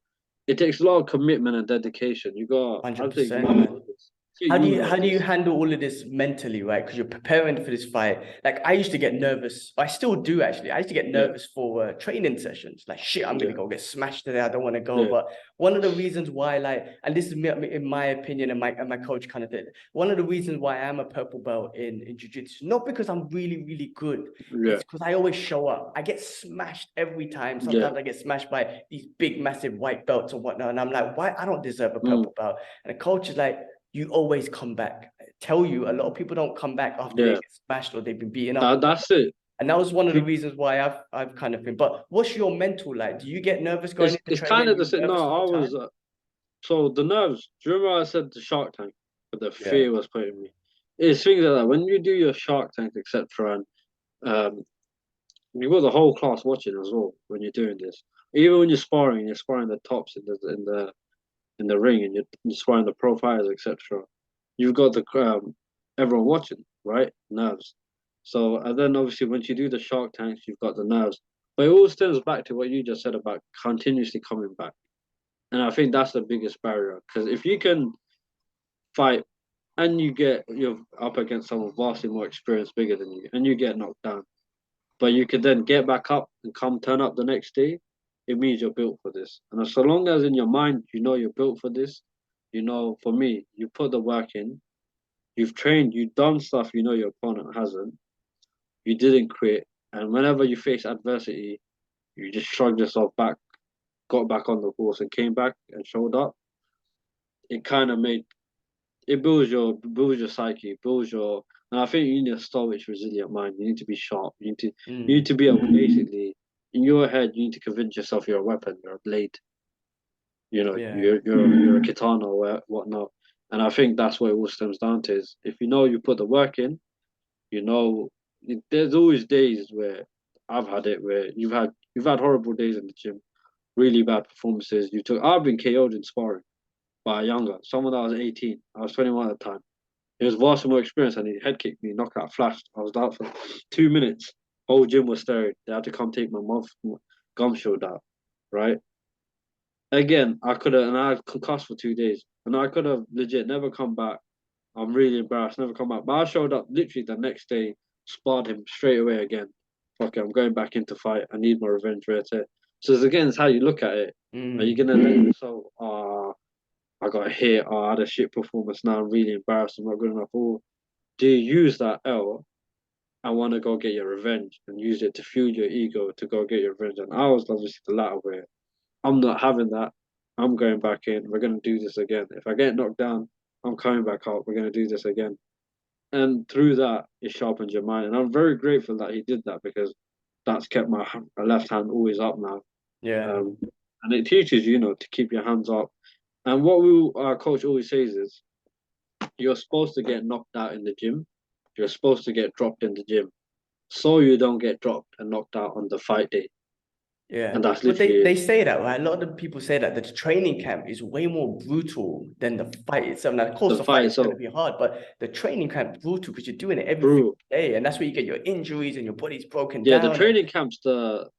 it takes a lot of commitment and dedication. I'd say 100%, uni man. of this. Uni How of do you this. handle all of this mentally, right? Because you're preparing for this fight. Like I used to get nervous. I still do actually. I used to get Yeah, nervous for training sessions. Like shit, I'm gonna yeah, go get smashed today. I don't want to go. yeah, But one of the reasons why, like, and this is in my opinion, and my coach kind of did. One of the reasons why I am a purple belt in jiu-jitsu, not because I'm really good. yeah, It's because I always show up. I get smashed every time. yeah. Sometimes I get smashed by these big, massive white belts or whatnot, and I'm like, why? I don't deserve a Mm, purple belt. And the coach is like, you always come back. I tell you, a lot of people don't come back after they yeah. get smashed or they've been beaten up. That's it. And that was one of the Pe- reasons why I've kind of been. But what's your mental like? Do you get nervous going into It's kind training? of the You same. No, nervous all I the was time? so the nerves. Do you remember I said the Shark Tank, but the Yeah. fear was putting me. It's things like that. When you do your Shark Tank, etc., and you've got the whole class watching as well when you're doing this. Even when you're sparring the tops in the ring, and you're sparring the pro fighters, etc. You've got everyone watching, right? Nerves. So, and then obviously once you do the Shark Tanks, you've got the nerves. But it all stems back to what you just said about continuously coming back. And I think that's the biggest barrier. Because if you can fight and you're up against someone vastly more experienced, bigger than you, and you get knocked down, but you can then get back up and come turn up the next day, it means you're built for this. And so long as in your mind you know you're built for this, for me, you put the work in, you've trained, you've done stuff you know your opponent hasn't, you didn't quit, and whenever you face adversity, you just shrugged yourself back, got back on the horse, and came back and showed up. It kind of made it builds your psyche, builds your, and I think you need a stoic, resilient mind. You need to be sharp. You need to be able basically in your head. You need to convince yourself you're a weapon, you're a blade. Yeah. You're a katana or whatnot. And I think that's what it all stems down to is if you know you put the work in, you know, there's always days where I've had it where you've had horrible days in the gym, really bad performances. I've been KO'd in sparring by a younger, someone that was 18. I was 21 at the time. He was vastly more experienced and he head kicked me, knockout flashed. I was out for 2 minutes. Whole gym was staring. They had to come take my mouth gum shield out. Right? Again, I could have and I had concussed for 2 days. And I could have legit never come back. I'm really embarrassed, never come back. But I showed up literally the next day, sparred him straight away again. Fuck it, I'm going back into fight. I need my revenge right here. So it's how you look at it. Are you gonna let yourself I got hit, I had a shit performance now, I'm really embarrassed, I'm not good enough. Or do you use that L and want to go get your revenge and use it to fuel your ego to go get your revenge? And I was obviously the latter where I'm not having that. I'm going back in. We're going to do this again. If I get knocked down, I'm coming back up. We're going to do this again. And through that, it sharpens your mind. And I'm very grateful that he did that because that's kept my left hand always up now. Yeah. And it teaches you, to keep your hands up. And what our coach always says is, you're supposed to get knocked out in the gym. You're supposed to get dropped in the gym, so you don't get dropped and knocked out on the fight day. Yeah, And that's but they literally they it. say that, right? A lot of the people say that the training camp is way more brutal than the fight itself. Now, of course, The the fight fight is going to itself, be hard, but the training camp is brutal because you're doing it every single bro. day, and that's where you get your injuries and your body's broken Yeah, down. And the training hard camp's the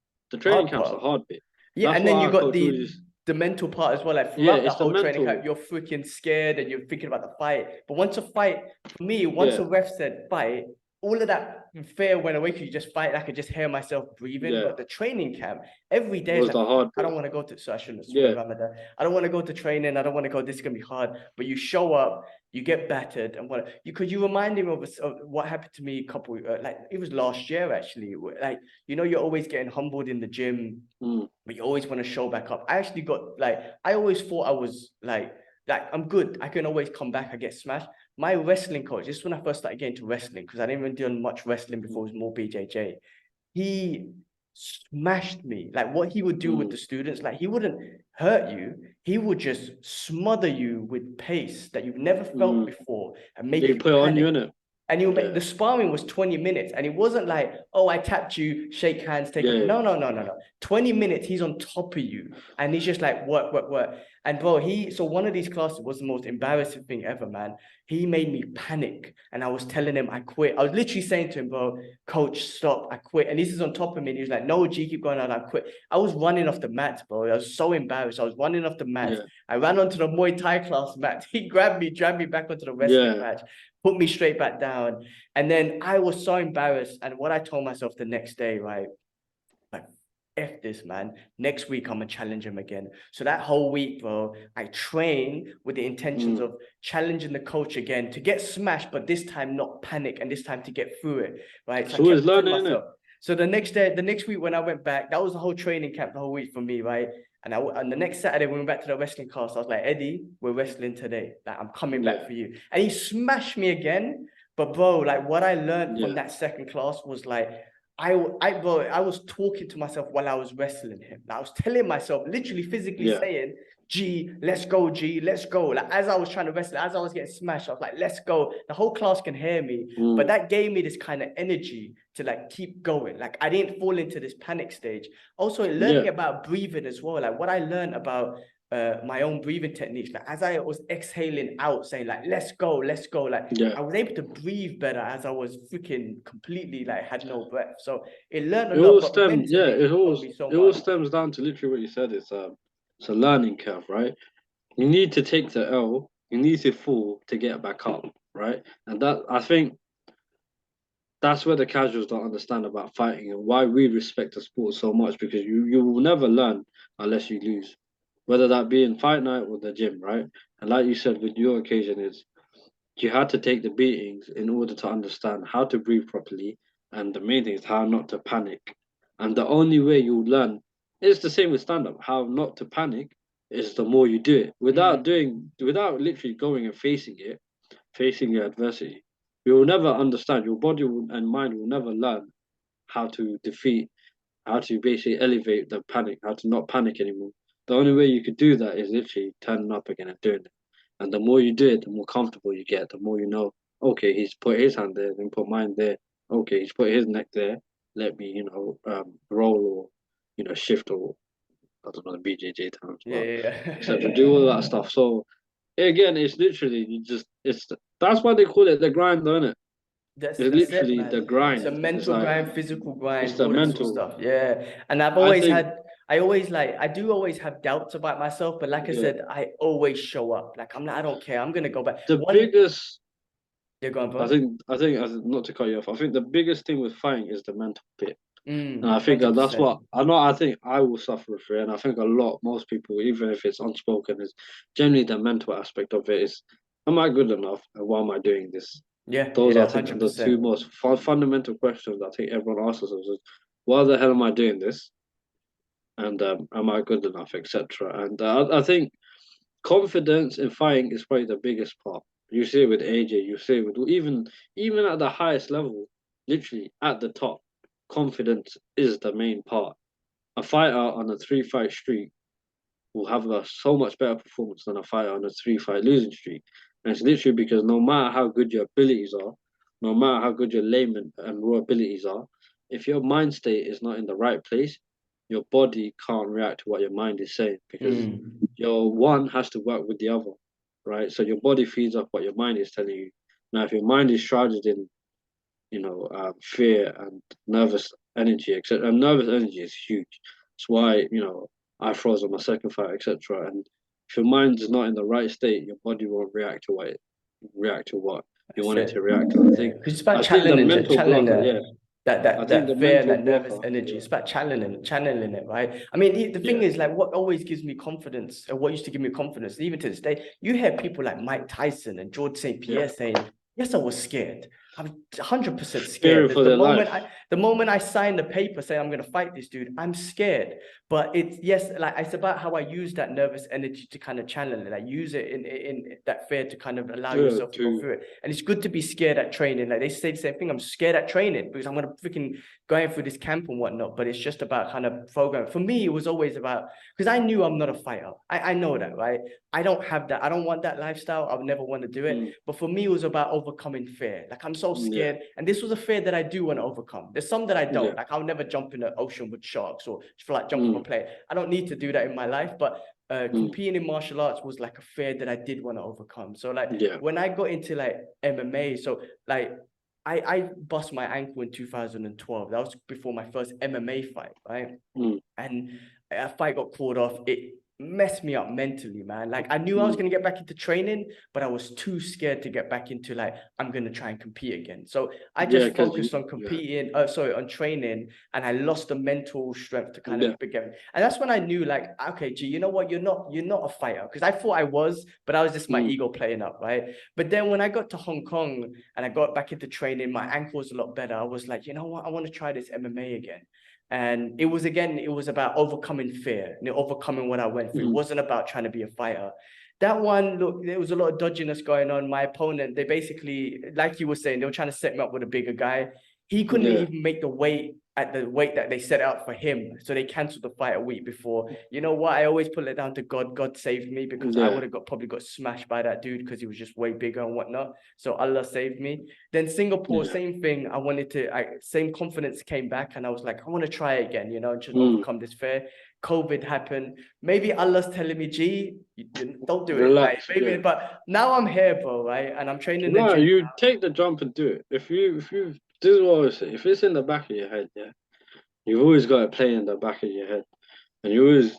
part. hard bit. Yeah, That's and what then you our got coach always. the mental part as well. Like Yeah, throughout the it's the whole training camp, mental. you're freaking scared and you're thinking about the fight. But once a fight, for me, once Yeah, a ref said fight, all of that fear went away because you just fight. I could just hear myself breathing. yeah, But the training camp, every day is was like, the hard I bit. don't want to go to, so I shouldn't swear, Yeah, Ramadan. I don't want to go to training. I don't want to go. This is gonna be hard. But you show up, you get battered, and you reminded me of what happened to me a couple like it was last year actually. Like you're always getting humbled in the gym, mm, but you always want to show back up. I actually got I always thought I was I'm good. I can always come back. I get smashed. My wrestling coach, this is when I first started getting into wrestling because I didn't even do much wrestling before. It was more BJJ. He smashed me. Like what he would do with mm. the students, like he wouldn't hurt you. He would just smother you with pace that you've never felt Mm. before and They make you put it on you, panic. innit? And you make Yeah, the sparring was 20 minutes. And it wasn't like, oh, I tapped you, shake hands, take it. yeah, No, no, no, no, no. 20 minutes, he's on top of you. And he's just like, work, work, work. And bro, so one of these classes was the most embarrassing thing ever, man. He made me panic. And I was telling him I quit. I was literally saying to him, bro, coach, stop, I quit. And this is on top of me. And he was like, no, G, keep going on, I quit. I was running off the mat, bro. I was so embarrassed. I was running off the mat. yeah, I ran onto the Muay Thai class mat. He grabbed me, dragged me back onto the wrestling yeah. match, put me straight back down. And then I was so embarrassed. And what I told myself the next day, right? Like, F this, man. Next week, I'm going to challenge him again. So that whole week, bro, I train with the intentions Mm. of challenging the coach again to get smashed, but this time not panic and this time to get through it, right? So It's I kept always telling learning, innit? myself. So the next week when I went back, that was the whole training camp, the whole week for me, right? And the next Saturday, when we went back to the wrestling class, I was like, Eddie, we're wrestling today. Like, I'm coming back Yeah, for you. And he smashed me again. But bro, like what I learned from yeah, that second class was like, bro, I was talking to myself while I was wrestling him. I was telling myself, literally physically yeah. saying, G, let's go, G, let's go. Like as I was trying to wrestle, as I was getting smashed, I was like, let's go. The whole class can hear me. But Mm. that gave me this kind of energy to like keep going. Like I didn't fall into this panic stage. Also, it learned Yeah, me about breathing as well. Like what I learned about my own breathing techniques. Like as I was exhaling out, saying like, let's go, like Yeah. I was able to breathe better as I was freaking completely like had no breath. So it learned a It lot, all but stems, yeah, mentally it taught me so it all much. stems down to literally what you said. It's a learning curve, right? You need to take the L, you need to fall to get back up, right? And that I think that's where the casuals don't understand about fighting and why we respect the sport so much, because you will never learn unless you lose, whether that be in fight night or the gym, right? And like you said, with your occasion is you had to take the beatings in order to understand how to breathe properly, and the main thing is how not to panic. And the only way you'll learn is the same with stand up. How not to panic is the more you do it without literally going and facing it, facing your adversity. You will never understand. Your body and mind will never learn how to defeat, how to basically elevate the panic, how to not panic anymore. The only way you could do that is literally turning up again and doing it. And the more you do it, the more comfortable you get, the more you know, okay, he's put his hand there, then put mine there. Okay, he's put his neck there. Let me, roll or, shift or, I don't know, the BJJ terms, Yeah, but etc. yeah. Do all that stuff. So, again, it's literally, that's why they call it the grind, don't it? It's That's it, literally the man. It's a grind. It's mental like, grind, physical it's grind, the all that sort of mental. stuff. Yeah. And I think, I do always have doubts about myself, but like I yeah, said, I always show up. Like I don't care. I'm gonna go back. the One, biggest, you're going, bro. not to cut you off, I think the biggest thing with fighting is the mental bit. And I think that's 100%. what I know. I think I will suffer through it, and I think most people, even if it's unspoken, is generally the mental aspect of it. Is, am I good enough, and why am I doing this? Yeah, Those yeah, I think are the two 100%. most fundamental questions I think everyone asks themselves: is, why the hell am I doing this, and am I good enough, etc. And I think confidence in fighting is probably the biggest part. You see it with AJ, you see it with even at the highest level, literally at the top, confidence is the main part. A fighter on a 3-fight streak will have a so much better performance than a fighter on a 3-fight losing streak. And it's literally because no matter how good your abilities are, no matter how good your layman and raw abilities are, if your mind state is not in the right place, your body can't react to what your mind is saying, because Mm, your one has to work with the other, right? So your body feeds off what your mind is telling you. Now, if your mind is shrouded in, fear and nervous energy, etc., and nervous energy is huge. It's why I froze on my second fight, etc. And if your mind is not in the right state, your body won't react to what you that's want it to it. react to. Yeah. It's about I think the mental channeling blocker, yeah. I think the that fear and mental that nervous blocker, energy. yeah, It's about channeling it, right? I mean, the thing yeah, is, like, what always gives me confidence, or what used to give me confidence, even to this day, you hear people like Mike Tyson and George St. yeah. Pierre saying, "Yes, I was scared. I'm 100% scared. Fearing There's for their life. the moment I signed the paper saying I'm gonna fight this dude, I'm scared. But it's yes, like it's about how I use that nervous energy to kind of channel it. Like use it in that fear to kind of allow Yeah, yourself to go to through it. And it's good to be scared at training. Like they say the same thing. I'm scared at training because I'm gonna freaking going through this camp and whatnot. But it's just about kind of program. For me, it was always about because I knew I'm not a fighter. I know that, right? I don't have that. I don't want that lifestyle. I would never want to do it. mm, But for me, it was about overcoming fear. Like I'm so yeah, scared. And this was a fear that I do want to overcome. There's some that I don't. yeah, Like I'll never jump in the ocean with sharks or feel like jump off a mm, plane. I don't need to do that in my life. But mm, competing in martial arts was like a fear that I did want to overcome. So like yeah, when I got into like MMA, so like I bust my ankle in 2012. That was before my first MMA fight, right? mm, And a fight got called off. It messed me up mentally, man. Like I knew I was mm, gonna get back into training, but I was too scared to get back into like I'm gonna try and compete again. So I yeah, just because focused on yeah, competing, on training, and I lost the mental strength to kind yeah, of begin. And that's when I knew, like, okay, G, you know what? You're not a fighter. Because I thought I was, but I was just my mm, ego playing up, right? But then when I got to Hong Kong and I got back into training, my ankle was a lot better. I was like, you know what? I want to try this MMA again. And it was about overcoming fear, overcoming what I went through. It mm, wasn't about trying to be a fighter. That one, look, there was a lot of dodginess going on. My opponent, they basically, like you were saying, they were trying to set me up with a bigger guy. He couldn't yeah, even make the weight at the weight that they set out for him. So they cancelled the fight a week before. You know what? I always put it down to God. God saved me because I Yeah, would have probably got smashed by that dude because he was just way bigger and whatnot. So Allah saved me. Then Singapore, yeah. same thing. Same confidence came back and I was like, I want to try again, just Mm. overcome this fear. COVID happened. Maybe Allah's telling me, G, don't do it. Like Relax, maybe, yeah. but now I'm here, bro, right? And I'm training in the No, gym. you take the jump and do it. This is what I always say. If it's in the back of your head, yeah, you've always got it playing in the back of your head, and you always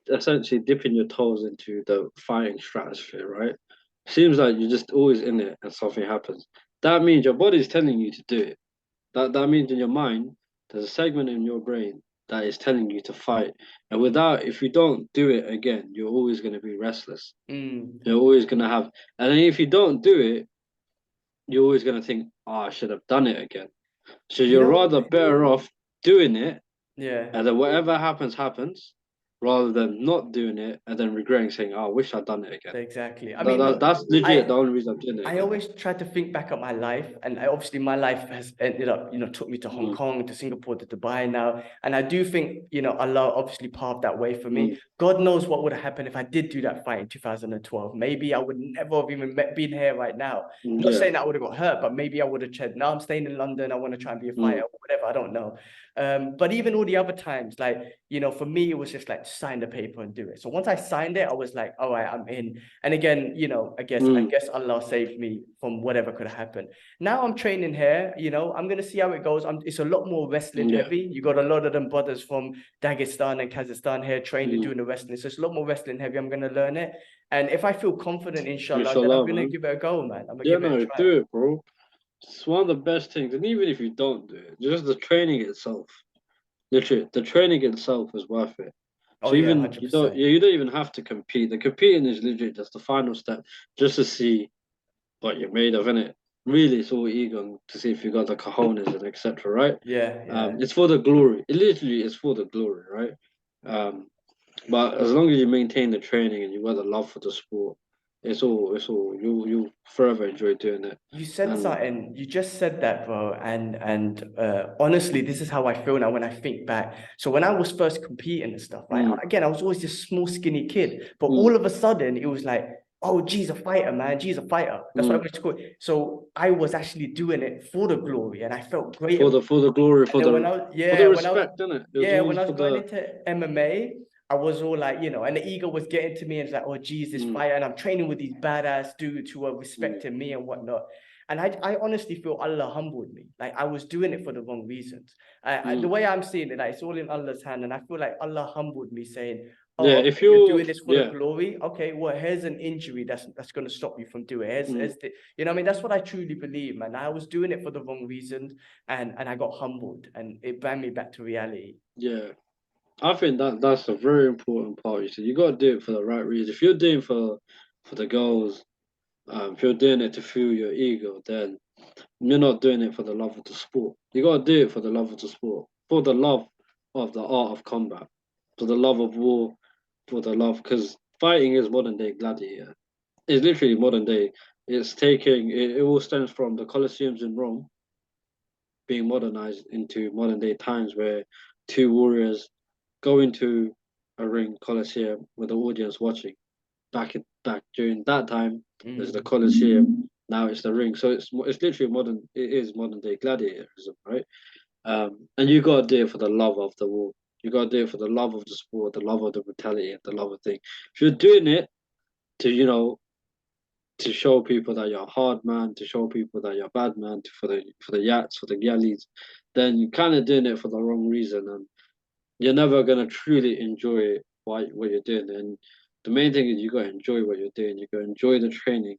essentially dipping your toes into the fighting stratosphere, right? Seems like you're just always in it, and something happens. That means your body's telling you to do it. That means in your mind, there's a segment in your brain that is telling you to fight, and if you don't do it again, you're always going to be restless. Mm. You're always going to have, and then if you don't do it, you're always going to think, oh, I should have done it again. So You you're know, rather better off doing it, yeah. and then whatever happens, happens, rather than not doing it and then regretting saying, oh, I wish I'd done it again. Exactly. I mean, look, That's legit I the only reason I'm doing it I again. always try to think back at my life, and obviously my life has ended up, took me to Hong Mm, Kong, to Singapore, to Dubai now, and I do think, Allah obviously paved that way for me. mm, God knows what would have happened if I did do that fight in 2012. Maybe I would never have even been here right now. Not yeah. saying that I would have got hurt, but maybe I would have said, "No, I'm staying in London. I want to try and be a fighter, Mm, or whatever." I don't know. But even all the other times, like, for me, it was just like sign the paper and do it. So once I signed it, I was like, all right, I'm in. And again, I mm, guess Allah saved me from whatever could have happened. Now I'm training here, I'm gonna see how it goes. It's a lot more wrestling yeah. heavy. You got a lot of them brothers from Dagestan and Kazakhstan here training, Mm. doing the wrestling. So it's a lot more wrestling heavy. I'm gonna learn it. And if I feel confident, inshallah, then I'm Inshallah, gonna man. give it a go, man. I'm gonna Yeah, give it a no, try. do it, bro. It's one of the best things. And even if you don't do it, just the training itself, literally, the training itself is worth it. Oh So yeah, even 100%. you don't even have to compete. The competing is legit just the final step, just to see what you're made of, innit? Really, it's all ego and to see if you got the cojones and etc. Right? Yeah, yeah. It's for the glory. It literally is for the glory, right? Um, but as long as you maintain the training and you got the love for the sport, it's all you forever enjoy doing it. You said And something, you just said that, bro. And honestly, this is how I feel now when I think back. So when I was first competing and stuff, right? mm, Again, I was always this small, skinny kid. But mm, all of a sudden, it was like, oh, geez, a fighter, man. Geez, a fighter. That's what I mm, went to call it. So I was actually doing it for the glory, and I felt great for about the glory, it. And then for the respect, innit? It was when always I was for going the into MMA, I was all like, and the ego was getting to me and it's like, oh, geez, this mm, fighter, and I'm training with these badass dudes who are mm, respecting me and whatnot. And I honestly feel Allah humbled me. Like I was doing it for the wrong reasons. The mm. way I'm seeing it, like it's all in Allah's hand. And I feel like Allah humbled me saying, oh, Yeah, if okay, you're you doing this for the yeah, glory. Okay, well, here's an injury that's going to stop you from doing it. mm, What I mean? That's what I truly believe, man. I was doing it for the wrong reasons and I got humbled and it brought me back to reality. yeah. I think that's a very important part. You said you got to do it for the right reason. If you're doing for the goals, if you're doing it to fuel your ego, then you're not doing it for the love of the sport. You got to do it for the love of the sport, for the love of the art of combat, for the love of war, for the love because fighting is modern day gladiator. It's literally modern day. It's taking it all stems from the Colosseums in Rome being modernized into modern day times where two warriors go into a ring Colosseum with the audience watching. Back during that time, there's the Mm. Colosseum. Now it's the ring. So it's literally modern. It is modern day gladiatorism, right? And you gotta do it for the love of the war. You gotta do it for the love of the sport, the love of the brutality, and the love of thing. If you're doing it to to show people that you're a hard man, to show people that you're a bad man, for the yats, for the gyallies, then you're kind of doing it for the wrong reason, and you're never gonna truly enjoy what you're doing. And the main thing is you gotta enjoy what you're doing. You gotta enjoy the training.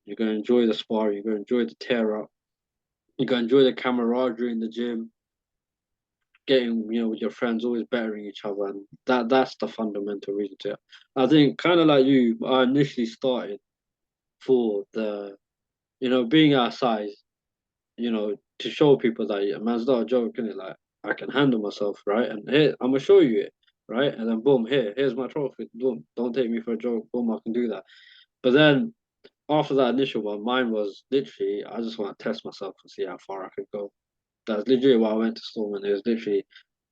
You gotta enjoy the sparring. You gotta enjoy the tear up. You gotta enjoy the camaraderie in the gym. Getting with your friends, always bettering each other, and that's the fundamental reason to it. I think kind of like you, I initially started for the being our size, to show people that yeah, man's not a joke, is it? Like I can handle myself, right? And here I'm gonna show you it, right? And then boom, here's my trophy. Boom, don't take me for a joke. Boom, I can do that. But then after that initial one, mine was literally I just want to test myself and see how far I could go. That's literally why I went to Storm, and it was literally,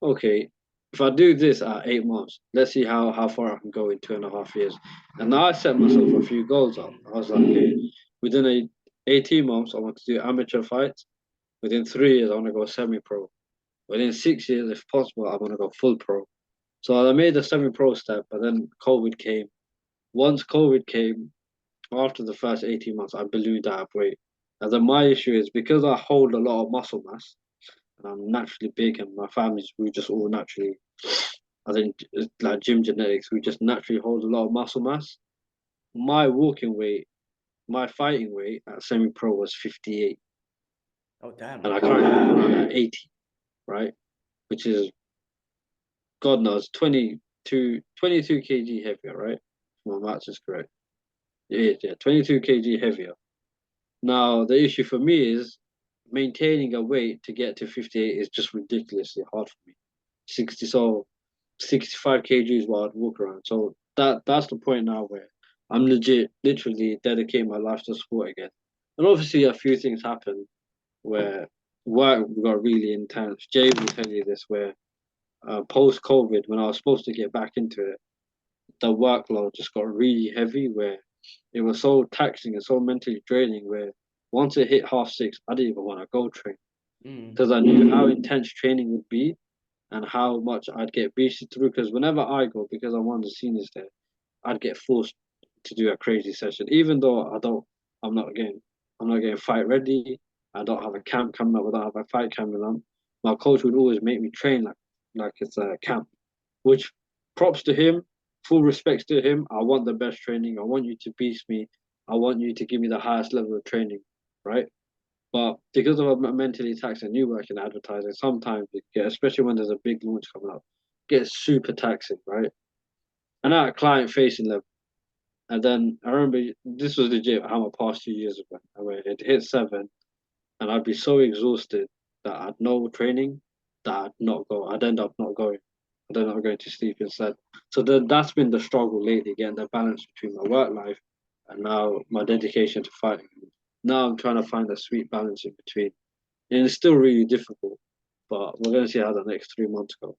okay, if I do this at 8 months, let's see how far I can go in 2.5 years. And now I set myself a few goals up. I was like, okay, within 18 months, I want to do amateur fights. Within 3 years, I want to go semi-pro. Within 6 years, if possible, I want to go full pro. So I made the semi-pro step, but then COVID came. Once COVID came, after the first 18 months, I ballooned out of weight. And then my issue is because I hold a lot of muscle mass, and I'm naturally big, and my family's we just all naturally, I think, it's like gym genetics, we just naturally hold a lot of muscle mass. My walking weight, my fighting weight at semi-pro was 58, Oh damn. and I Okay. currently walk around at 80, right? Which is God knows 22 kg heavier, right? If my maths is correct. It is, yeah, 22 kg heavier. Now the issue for me is maintaining a weight to get to 58 is just ridiculously hard for me. 65 kg is what I'd walk around. So that's the point now where I'm literally dedicating my life to sport again. And obviously a few things happened where work got really intense. Jay will tell you this, where post COVID, when I was supposed to get back into it, the workload just got really heavy, where it was so taxing and so mentally draining, where once it hit 6:30, I didn't even want to go train Mm. because I knew how intense training would be and how much I'd get beasted through. Because whenever I go, because I'm one of the seniors there, I'd get forced to do a crazy session, even though I'm not getting fight ready. I don't have a camp coming up. I don't have a fight coming up. My coach would always make me train like it's a camp, which props to him, full respects to him. I want the best training. I want you to beast me. I want you to give me the highest level of training, right? But because of a mentally taxing new work in advertising, sometimes it gets, especially when there's a big launch coming up, gets super taxing, right? And at a client facing level. And then I remember this was legit how my past 2 years ago. I mean, it hit 7, and I'd be so exhausted that I'd no training that I'd not go. I'd end up not going. I'd end up going to sleep instead. So that's been the struggle lately, getting the balance between my work life and now my dedication to fighting. Now I'm trying to find a sweet balance in between. And it's still really difficult, but we're going to see how the next 3 months go.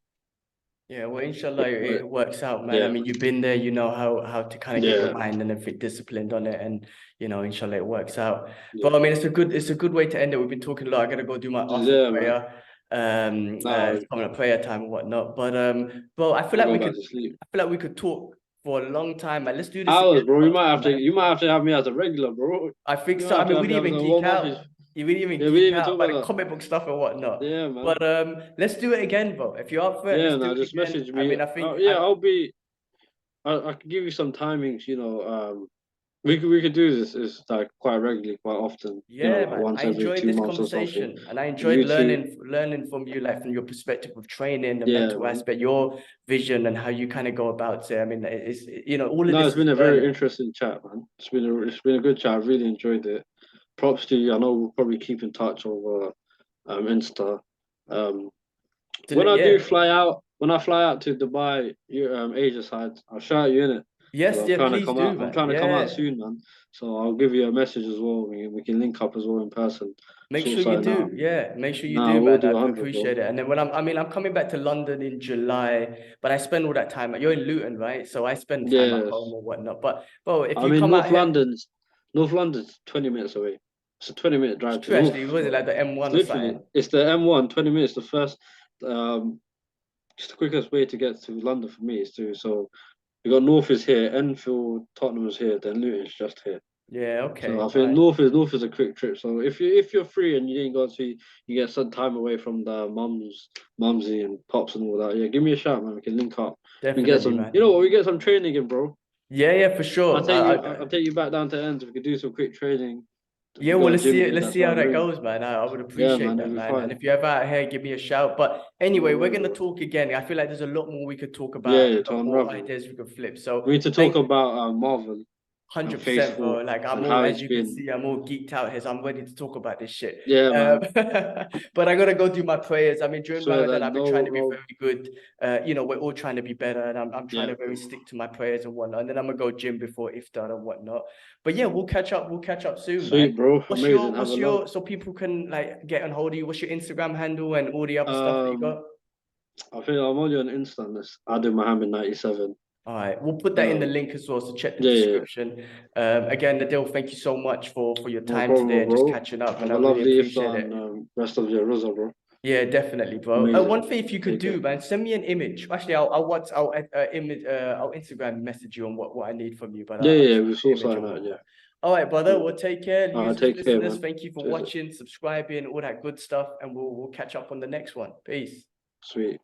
Yeah, well, inshallah, But it works out, man. I yeah, mean, man. you've been there, you know how to kind of get your Yeah, mind and everything disciplined on it, and inshallah, it works out. yeah, But I mean, it's a good way to end it. We've been talking a lot. I gotta go do my Arsenal yeah, man. prayer. Now It's coming up prayer time and whatnot. But I feel I'll like go back to sleep. we could talk for a long time, man. Let's do this Hours, again bro. sometime, man. You might have to have me as a regular, bro. I think You so. might I have to mean, have we me didn't as even a geek warm up. out. You didn't even Yeah, we didn't geek even out talk about about the that. comic book stuff and whatnot. Yeah, man. But let's do it again, bro. If you're up for it, let's Yeah, do now it just again. message I me. mean, I think Yeah, I'll be. I can give you some timings. We could do this is like quite regularly, quite often. yeah, Like man. once I every enjoyed two this months or something. conversation, and I enjoyed You too. learning from you, like from your perspective of training, the Yeah, mental man. aspect, your vision, and how you kind of go about it. I mean, it's all of No, this it's is been a very learning. interesting chat, man. It's been a good chat. I've really enjoyed it. Props to you. I know we'll probably keep in touch over Insta. Um, Yeah. when I fly out to Dubai, Asia side, I'll shout you in it because Yes, I'm yeah. trying to Please come do, out. I'm man. trying to come out Yeah. soon, man. So I'll give you a message as well. We can link up as well in person. Make Sort sure you something out. do. Yeah, make sure you Nah, do, we'll man. do I'd 100, bro. appreciate it. And then I'm coming back to London in July, but I spend all that time. You're in Luton, right? So I spend time at home Yes. or whatnot. But bro, if I you mean, come out here, North London's 20 minutes away. It's a 20-minute it's drive to true North. actually. Was it like the M1 or Literally, something? it's the M1, 20 minutes. The first, um, just the quickest way to get to London for me is to, so you got North is here, Enfield, Tottenham is here, then Luton's just here. Yeah. So Okay. I All think right. North is a quick trip. So if you're free and you didn't go to, you get some time away from the mumsy and pops and all that. Yeah, give me a shout, man. We can link up. We get Definitely, some. You know man. what? We get some training in, bro. Yeah. Yeah. For I'll sure. take you. I'll take you back down to ends. We could do some quick training. Yeah, We well, got a gym here let's that's see how around the that room. goes, man. I would Yeah, appreciate man, that, it'll be man. And fine. if you're ever out here, give me a shout. But No anyway, we're worries, gonna bro. talk again. I feel like there's a lot more we could talk Yeah, about, yeah, a to lot more unravel. ideas we could flip. So We need to talk thank about Marvel. and 100%, faithful, bro. Like I'm and all, how as he's you can been. see, I'm all geeked out here, so I'm ready to talk about this shit. Yeah, man. But I gotta go do my prayers. I mean, during Swear Ramadan, that I've been trying to be no, very good. You know, we're all trying to be better, and I'm trying yeah, to very stick to my prayers and whatnot. And then I'm gonna go gym before iftar and whatnot. But yeah, we'll catch up. We'll catch up soon, man. sweet, bro. Amazing. Have a love. So people can like get on hold of you? What's your Instagram handle and all the other stuff that you got? I think I'm only on Insta. This Adam Mohammed 97. All right, we'll put that in the Um, link as well. So check the yeah, yeah, description. Again, Nadil, thank you so much for your no time today problem, and just bro. catching up, and Have I a really lovely appreciate iftar it. and rest of your Rosa, bro. Yeah, definitely, bro. Amazing. One thing if you could Take care. do, man, send me an image. Actually, I'll Instagram message you on what I need from you, but Yeah, I'll yeah, send we you saw an image something and out. Yeah. whatnot. All right, brother. Well, take care, users, Take care, listeners. man. Thank you for Cheers. watching, subscribing, all that good stuff, and we'll catch up on the next one. Peace. Sweet.